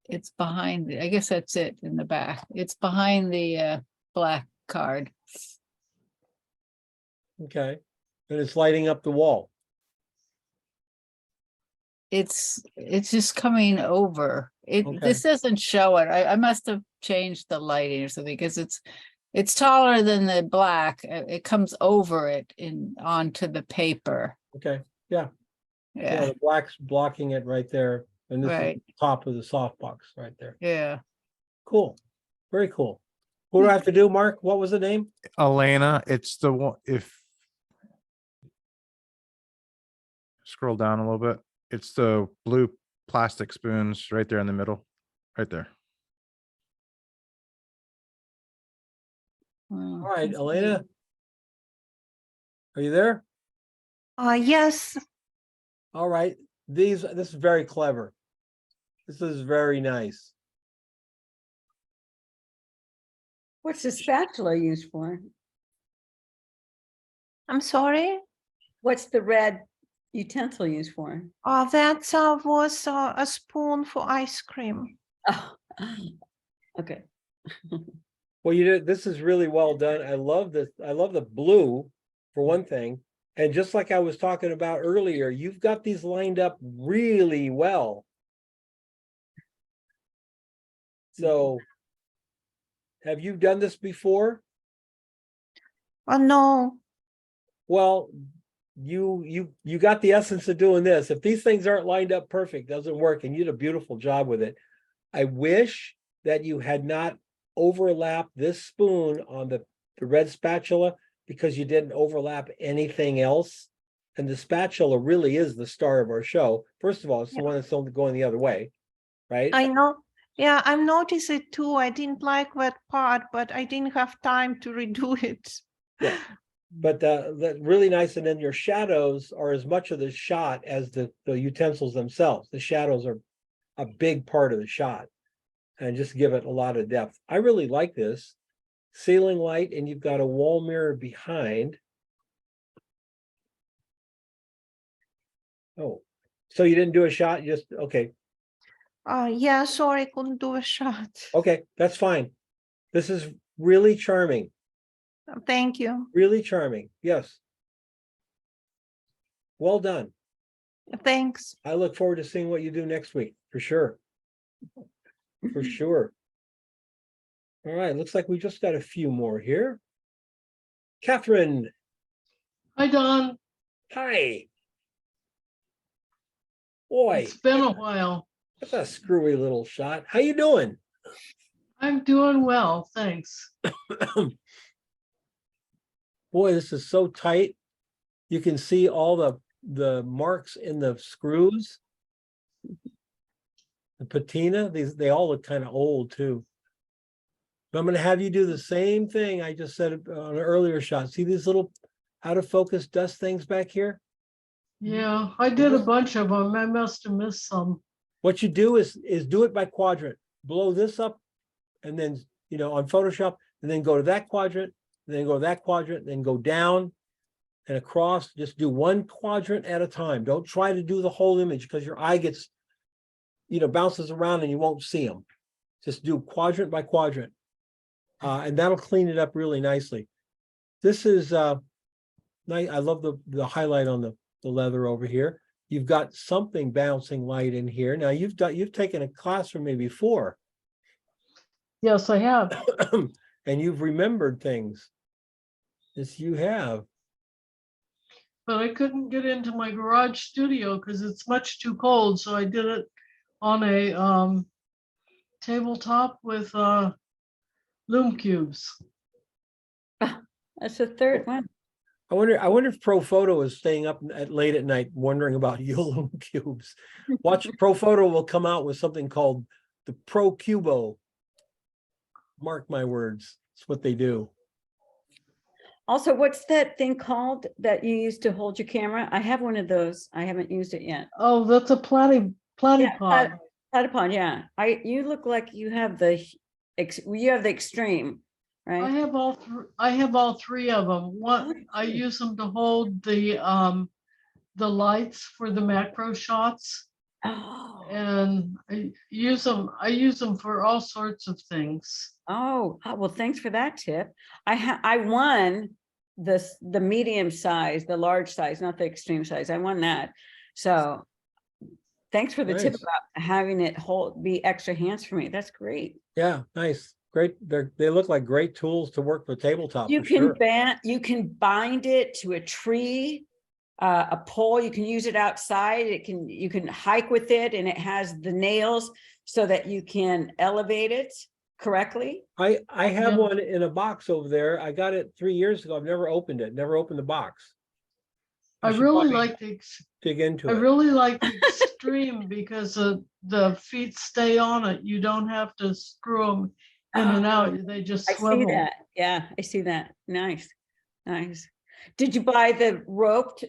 It's behind. I guess that's it in the back. It's behind the black card. Okay. And it's lighting up the wall. It's just coming over. Okay. This doesn't show it. I must have changed the lighting or something, because it's taller than the black. It comes over it onto the paper. Okay. Yeah. Yeah. The black's blocking it right there. And this is Right. the top of the softbox right there. Yeah. Cool. Very cool. What do I have to do, Mark? What was the name? Elena, it's the one, if scroll down a little bit, it's the blue plastic spoons right there in the middle, right there. All right, Elena. Are you there? Yes. All right. This is very clever. This is very nice. what's the spatula used for? I'm sorry? What's the red utensil used for? That was a spoon for ice cream. Oh, okay. Well, you did. This is really well done. I love this. I love the blue for one thing. And just like I was talking about earlier, you've got these lined up really well. So have you done this before? No. Well, you got the essence of doing this. If these things aren't lined up perfect, doesn't work, and you did a beautiful job with it. I wish that you had not overlapped this spoon on the red spatula, because you didn't overlap anything else. And the spatula really is the star of our show. First of all, it's the one that's only going the other way, right? I know. Yeah, I've noticed it too. I didn't like that part, but I didn't have time to redo it. Yeah. But that really nice. And then your shadows are as much of the shot as the utensils themselves. The shadows are a big part of the shot and just give it a lot of depth. I really like this. Ceiling light, and you've got a wall mirror behind. Oh, so you didn't do a shot, you just, okay. Yeah, sorry, couldn't do a shot. Okay, that's fine. This is really charming. Thank you. Really charming, yes. Well done. Thanks. I look forward to seeing what you do next week, for sure. For sure. All right, looks like we just got a few more here. Catherine. Hi, Don. Hi. Boy. It's been a while. That's a screwy little shot. How you doing? I'm doing well, thanks. Boy, this is so tight. You can see all the marks in the screws. The patina, they all look kind of old too. But I'm going to have you do the same thing I just said on an earlier shot. See these little out of focus dust things back here? Yeah, I did a bunch of them. I must have missed some. What you do is do it by quadrant. Blow this up and then, on Photoshop, and then go to that quadrant, and then go to that quadrant, then go down and across. Just do one quadrant at a time. Don't try to do the whole image, because your eye gets, bounces around and you won't see them. Just do quadrant by quadrant. And that'll clean it up really nicely. This is nice. I love the highlight on the leather over here. you've got something bouncing light in here. Now you've taken a class from me before. Yes, I have. And you've remembered things. Yes, you have. But I couldn't get into my garage studio because it's much too cold. So I did it on a tabletop with loom cubes. That's the third one. I wonder if Pro Photo is staying up late at night wondering about Yulum cubes. Watch, Pro Photo will come out with something called the Pro Cubo. Mark my words, it's what they do. Also, what's that thing called that you use to hold your camera? I have one of those. I haven't used it yet. Oh, that's a platypod. Platypod, yeah. You look like you have the extreme, right? I have all three of them. One, I use them to hold the lights for the macro shots. Oh. And I use them for all sorts of things. Oh, well, thanks for that tip. I won the medium size, the large size, not the extreme size. I won that. So thanks for the tip Nice. about having it be extra hands for me. That's great. Yeah, nice. Great. They look like great tools to work with tabletop. You for can sure. you can bind it to a tree, a pole. You can use it outside. You can hike with it, and it has the nails so that you can elevate it correctly. I have one in a box over there. I got it 3 years ago. I've never opened it. Never opened the box. I should really probably like the dig into I it. really like the extreme because the feet stay on it. You don't have to screw them in and out. They just I swivel. see that. Yeah, I see that. Nice, nice. Did you buy the rope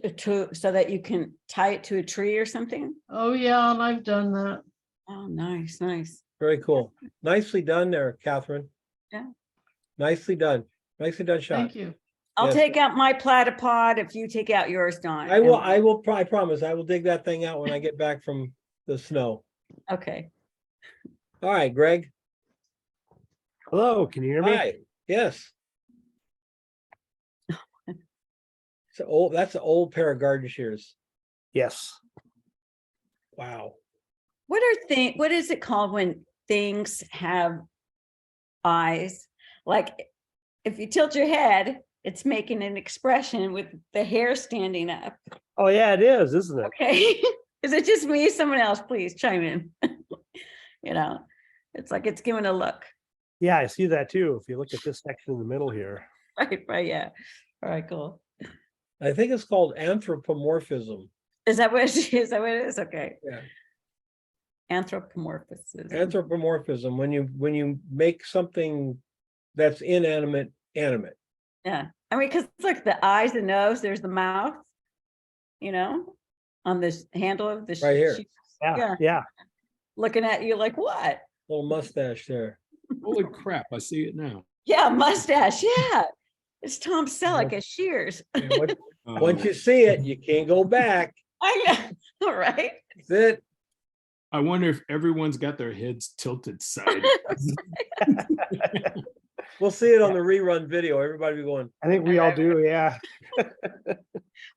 so that you can tie it to a tree or something? Oh yeah, and I've done that. Oh, nice, nice. Very cool. Nicely done there, Catherine. Yeah. Nicely done. Nicely done shot. Thank you. I'll Yes. take out my platypod if you take out yours, Dawn. I promise, I will dig that thing out when I get back from the snow. Okay. All right, Greg. Hello, can you hear me? Hi, yes. That's an old pair of garden shears. Yes. Wow. What is it called when things have eyes? Like if you tilt your head, it's making an expression with the hair standing up. Oh yeah, it is, isn't it? Okay. Is it just me? Someone else, please chime in. It's like it's giving a look. Yeah, I see that too. If you look at this section in the middle here. Right, yeah. All right, cool. I think it's called anthropomorphism. Is that what it is? Is that what it is? Okay. Yeah. Anthropomorphism. Anthropomorphism, when you make something that's inanimate animate. Yeah. I mean, because look, the eyes, the nose, there's the mouth, on this handle of the Right here. sheet. Yeah. Looking at you like, what? Little mustache there. Holy crap, I see it now. Yeah, mustache. Yeah. It's Tom Selleck as Shears. Once you see it, you can't go back. I know. All right. That's it. I wonder if everyone's got their heads tilted side. We'll see it on the rerun video. Everybody be going. I think we all do, yeah.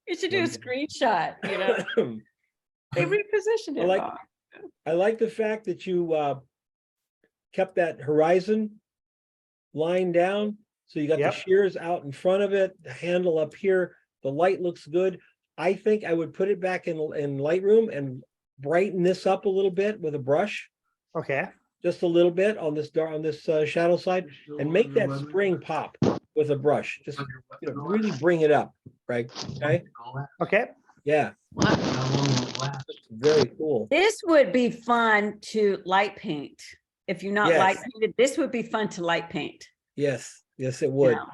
You should do a screenshot, They repositioned it. wrong. I like the fact that you kept that horizon line down. So you got the shears out in front of it, the handle up here. The light looks good. I think I would put it back in Lightroom and brighten this up a little bit with a brush. Okay. Just a little bit on this shadow side, and make that spring pop with a brush. Just really bring it up, right? Okay. Okay. Yeah. Very cool. This would be fun to light paint. If you're not Yes. light painted, this would be fun to light paint. Yes. Yes, it would. Yeah.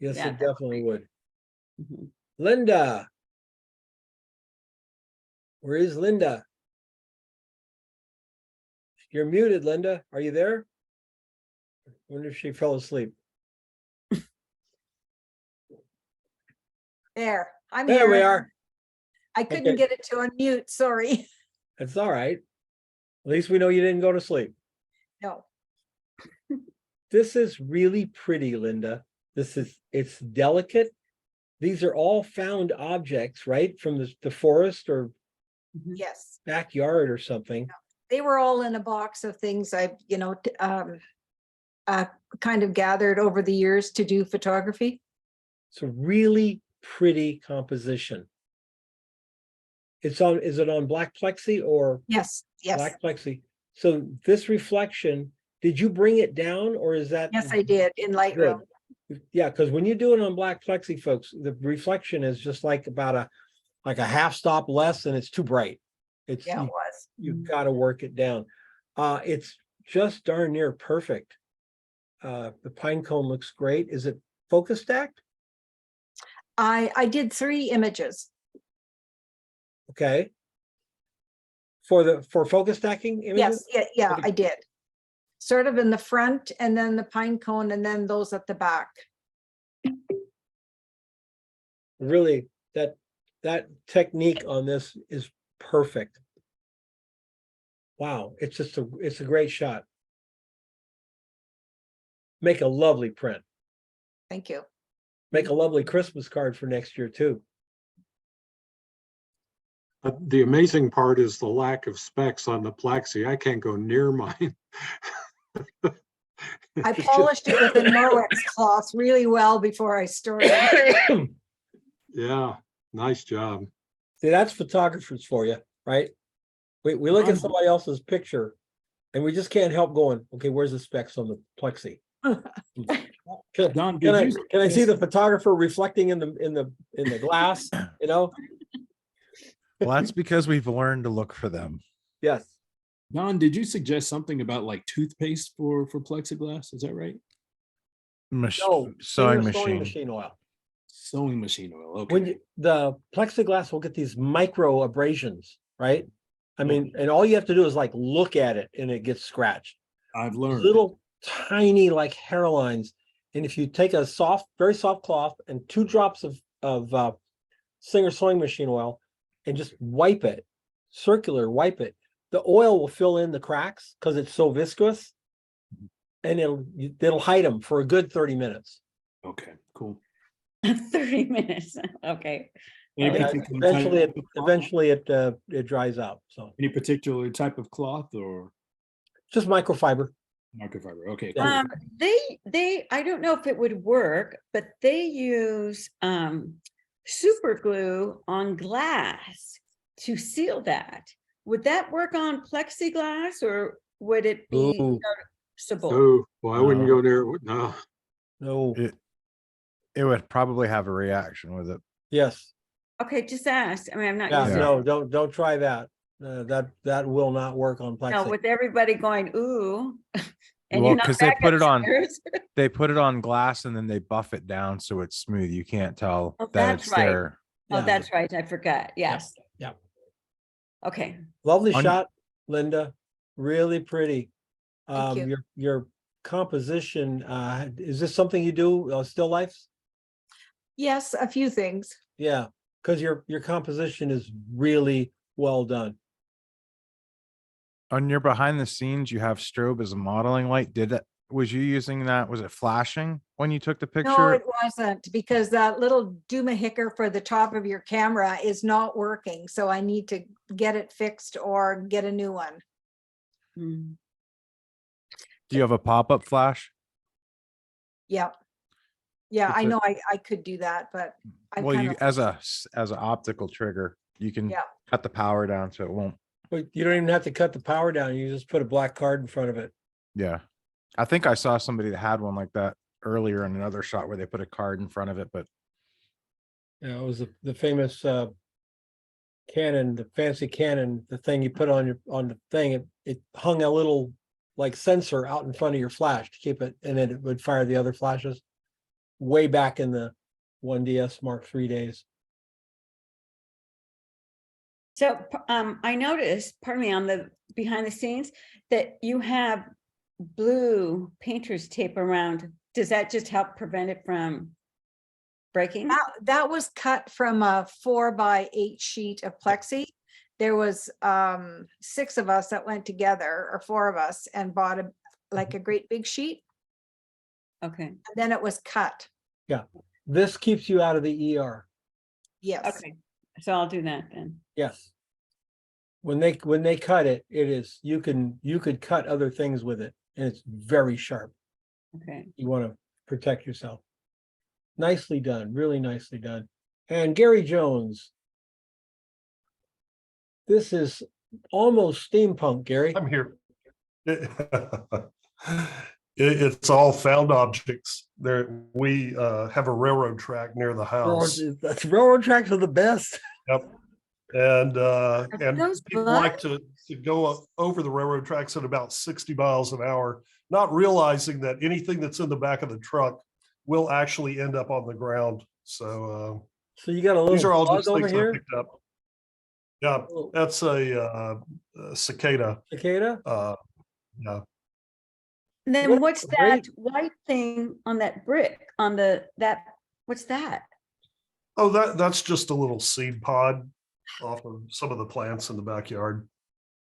Yes, Yeah, it definitely would. Mhm. Linda. Where is Linda? You're muted, Linda. Are you there? I wonder if she fell asleep. There, I'm There here. we are. I couldn't Okay. get it to unmute, sorry. That's all right. At least we know you didn't go to sleep. No, This is really pretty, Linda. It's delicate. these are all found objects, right? From the forest or Yes, backyard or something. they were all in a box of things I've, kind of gathered over the years to do photography. It's a really pretty composition. Is it on black plexi or Yes, yes, black plexi? So this reflection, did you bring it down or is that? yes, I did in Lightroom. Good. Yeah, because when you do it on black plexi, folks, the reflection is just like about a half stop less and it's too bright. It's Yeah, it was. you've got to work it down. It's just darn near perfect. The pine cone looks great. Is it focus stacked? I did 3 images. Okay. For focus stacking images? Yes, yeah, Okay. I did. Sort of in the front and then the pine cone and then those at the back. Really, that technique on this is perfect. Wow, it's a great shot. Make a lovely print. Thank you. Make a lovely Christmas card for next year too. The amazing part is the lack of specs on the Plexi. I can't go near mine. I polished it with a Norwex cloth really well before I stored it. Yeah, nice job. See, that's photographers for you, right? We look at somebody else's picture and we just can't help going, okay, where's the specs on the Plexi? Don, Can I did can I see the photographer reflecting in the glass, you know? Well, that's because we've learned to look for them. Yes. Don, did you suggest something about like toothpaste for plexiglass? Is that right? No, Sewing sewing machine. machine oil. Sewing machine oil. Okay. When the plexiglass will get these micro abrasions, right? I mean, and all you have to do is like look at it and it gets scratched. I've learned. Little tiny like hairlines. And if you take a very soft cloth and 2 drops of Singer sewing machine oil and just wipe it, wipe it, the oil will fill in the cracks because it's so viscous, and it'll hide them for a good 30 minutes. Okay, cool. 30 minutes. Okay. Any Yeah, particular type eventually it dries out. So Any particular type of cloth or just microfiber. microfiber? Okay, cool. They I don't know if it would work, but they use super glue on glass to seal that. Would that work on plexiglass or would it be Ooh. noticeable? Oh, well, I wouldn't go near it. No. No. It would probably have a reaction with it. Yes. Okay, just ask. I mean, I'm not Yeah. used No, don't try that. That will not work on to plexi. no, with everybody going, ooh. And Well, you're not because they back put it on, upstairs. they put it on glass and then they buff it down so it's smooth. You can't tell Oh, that that's it's right. there. Oh, Yeah. that's right. I forgot. Yes. Yeah. Okay. Lovely On- shot, Linda. Really pretty. Thank you. Your composition, is this something you do, still lifes? Yes, a few things. Yeah, because your composition is really well done. On your behind the scenes, you have strobe as a modeling light. Was you using that? Was it flashing when you took the No, picture? it wasn't, because that little doomahicker for the top of your camera is not working. So I need to get it fixed or get a new one. Mm. Do you have a pop-up flash? Yep. Yeah, It's I a- know I could do that, but I Well, kind you of, as an optical trigger, you can Yeah. cut the power down so it won't. But you don't even have to cut the power down. You just put a black card in front of it. Yeah. I think I saw somebody that had one like that earlier in another shot where they put a card in front of it, but Yeah, it was the famous Canon, the fancy Canon, the thing you put on the thing. It hung a little like sensor out in front of your flash to keep it, and then it would fire the other flashes. Way back in the 1DS Mark III days. So I noticed, pardon me, on the behind the scenes that you have blue painter's tape around. Does that just help prevent it from breaking? that was cut from a 4x8 sheet of plexi. There was 6 of us that went together, or 4 of us, and bought a great big sheet. Okay. And then it was cut. Yeah. This keeps you out of the ER. Yes. Okay, so I'll do that then. Yes. When they cut it, it is, you could cut other things with it, and it's very sharp. Okay. You want to protect yourself. Nicely done, really nicely done. And Gary Jones. This is almost steampunk, Gary. I'm here. It's all found objects. There, we have a railroad track near the house. Railroad tracks are the best. Yep. And those people like to go over the railroad tracks at about 60 miles an hour, not realizing that anything that's in the back of the truck will actually end up on the ground. So you got a little these are all bug just over things I here? picked up. Yeah, that's a cicada. Cicada? Yeah. And then What what's a that white thing on that brick on what's that? Oh, that's just a little seed pod off of some of the plants in the backyard.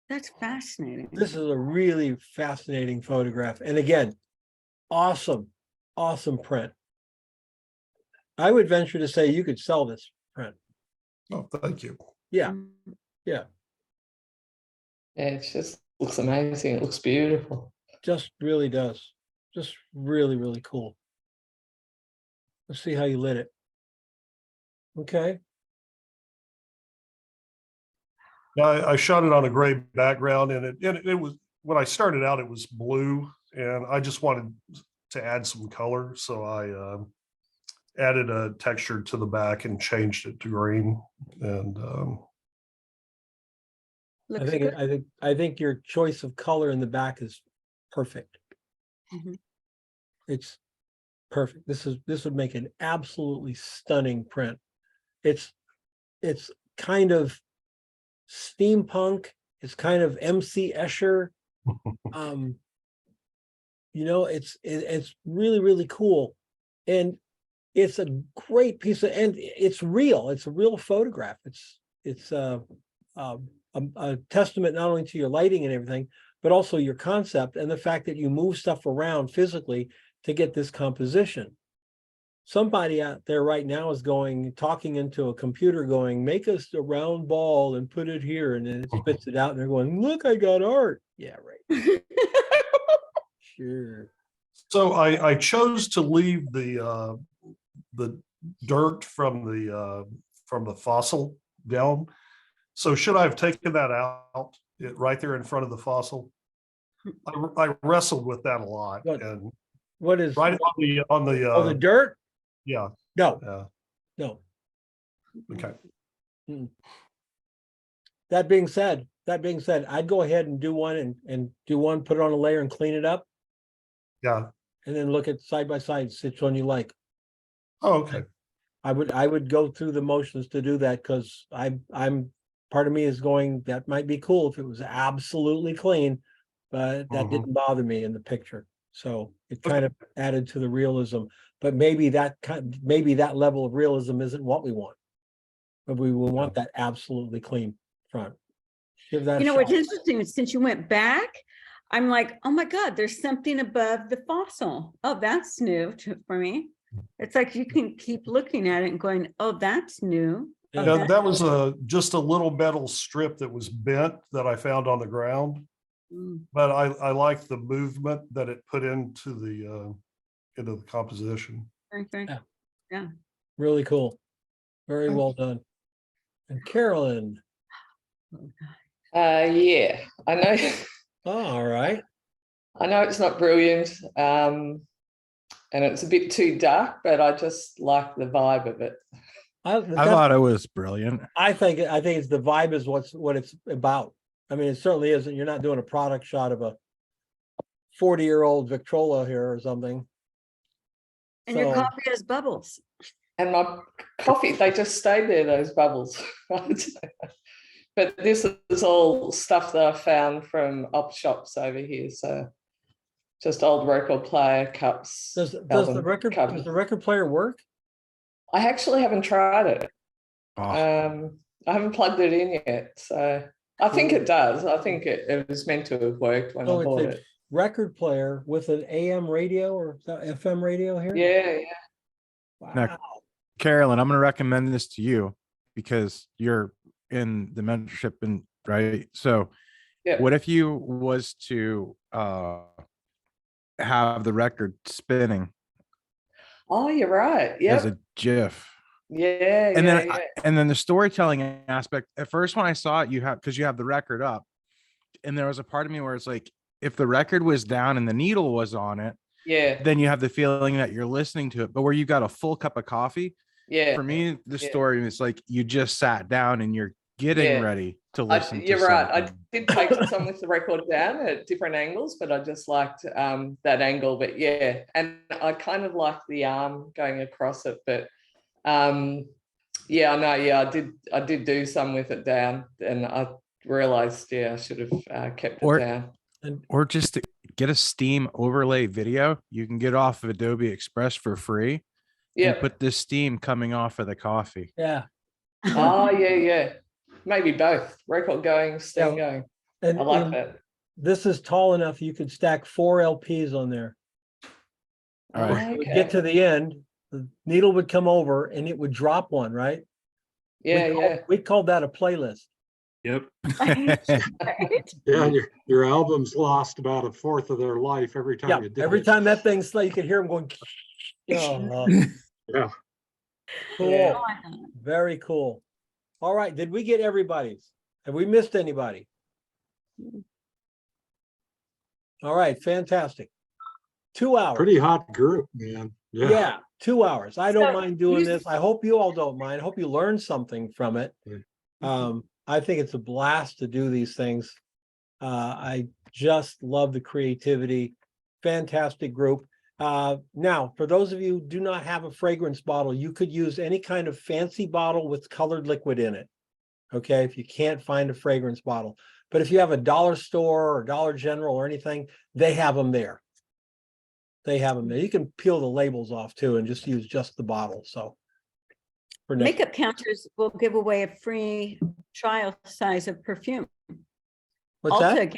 That's fascinating. This is a really fascinating photograph. And again, awesome print. I would venture to say you could sell this print. Oh, thank you. Yeah. Yeah. Yeah, it just looks amazing. It looks beautiful. Just really does. Just really, really cool. Let's see how you lit it. Okay. Yeah, I shot it on a gray background, and it was, when I started out, it was blue, and I just wanted to add some color, so I added a texture to the back and changed it to green. And I think your choice of color in the back is perfect. Mhm. It's perfect. This would make an absolutely stunning print. It's kind of steampunk. It's kind of MC Escher. It's really, really cool. And it's a great piece of, and it's real. It's a real photograph. It's a testament not only to your lighting and everything, but also your concept and the fact that you move stuff around physically to get this composition. Somebody out there right now is talking into a computer going, make us a round ball and put it here. And then it spits it out and they're going, look, I got art. Yeah, right. Sure. so I chose to leave the dirt from the fossil down. So should I have taken that out right there in front of the fossil? I wrestled with that a lot. And what is right on the dirt? Yeah. No. No. Okay. That being said, I'd go ahead and do one and do one, put it on a layer and clean it up. Yeah. And then look at side by side, which one you like. Oh, okay. I would go through the motions to do that because I'm part of me is going, that might be cool if it was absolutely clean, but that didn't bother me in the picture. So it kind of added to the realism, but maybe that level of realism isn't what we want. But we will want that absolutely clean front. Give that a What's shot. interesting is since you went back, I'm like, oh my God, there's something above the fossil. Oh, that's new for me. It's like you can keep looking at it and going, oh, that's new. Oh, Yeah, that was just a little metal strip that was bent that I found on the ground. But I like the movement that it put into the composition. Yeah. Really cool. Very well done. And Carolyn. Yeah, I know. Oh, all right. I know it's not brilliant, and it's a bit too dark, but I just like the vibe of it. I thought it was brilliant. I think it's the vibe is what it's about. I mean, it certainly isn't. You're not doing a product shot of a 40-year-old Victrola here or something. And your coffee has bubbles. And my coffee, they just stayed there, those bubbles. But this is all stuff that I found from op shops over here. So just old record player cups. Does the record player work? I actually haven't tried it. I haven't plugged it in yet. So I think it does. I think it was meant to have worked when I bought it. Record player with an AM radio or FM radio here? Yeah. Now, Carolyn, I'm going to recommend this to you because you're in the mentorship and right. So Yeah. what if you was to have the record spinning Oh, you're right. as Yep. a GIF? Yeah. And yeah, then yeah. and then the storytelling aspect, at first when I saw it, because you have the record up, and there was a part of me where it's like, if the record was down and the needle was on it, Yeah. then you have the feeling that you're listening to it. But where you got a full cup of coffee, Yeah. for me, the yeah. story is like you just sat down and you're getting Yeah. ready to listen to You're right. I something. did take some with the record down at different angles, but I just liked that angle. But yeah, and I kind of liked the arm going across it. But yeah, I know. Yeah, I did do some with it down, and I realized, yeah, I should have kept it down. Or just to get a Steam overlay video, you can get off of Adobe Express for free. Yeah. And put this steam coming off of the coffee. Yeah. Oh yeah, yeah. Maybe both. Record going, steam going. And I like that. This is tall enough you could stack 4 LPs on there. All right. We'd get to the end, the needle would come over and it would drop one, right? Yeah, We called that a playlist. Yep. Yeah, and your album's lost about 1/4 of their life every time Yeah, you did every it. time that thing's like, you could hear them going. Oh, Yeah. cool. Yeah. Very cool. All right, did we get everybody's? Have we missed anybody? All right, fantastic. 2 hours. Pretty hot group, man. Yeah, 2 hours. I don't So mind doing you- this. I hope you all don't mind. I hope you learn something from it. I think it's a blast to do these things. I just love the creativity. Fantastic group. Now, for those of you who do not have a fragrance bottle, you could use any kind of fancy bottle with colored liquid in it. Okay, if you can't find a fragrance bottle. But if you have a dollar store or Dollar General or anything, they have them there. They have them there. You can peel the labels off too and just use just the bottle. So for next, Makeup counters will give away a free trial size of perfume. what's that?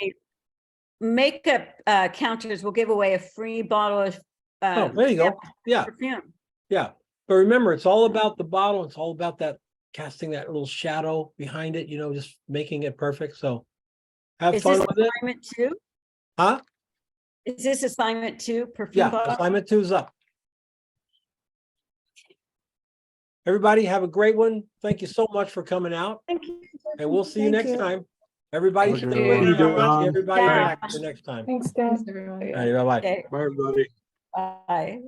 Makeup counters will give away a free bottle of Oh, there you go. Yeah, perfume. yeah. But remember, it's all about the bottle. It's all about that casting that little shadow behind it, just making it perfect. So have Is fun this with it. assignment 2? Huh? Is this assignment 2 perfume Yeah, bottle? assignment 2's up. Everybody have a great one. Thank you so much for coming out. Thank you. And we'll see you Thank next you. time. Everybody Have a should good be one. waiting Thank you, on Don. everybody Yeah. back for next time. Thanks, guys, everyone. All right, bye-bye. Okay, Bye, everybody. bye.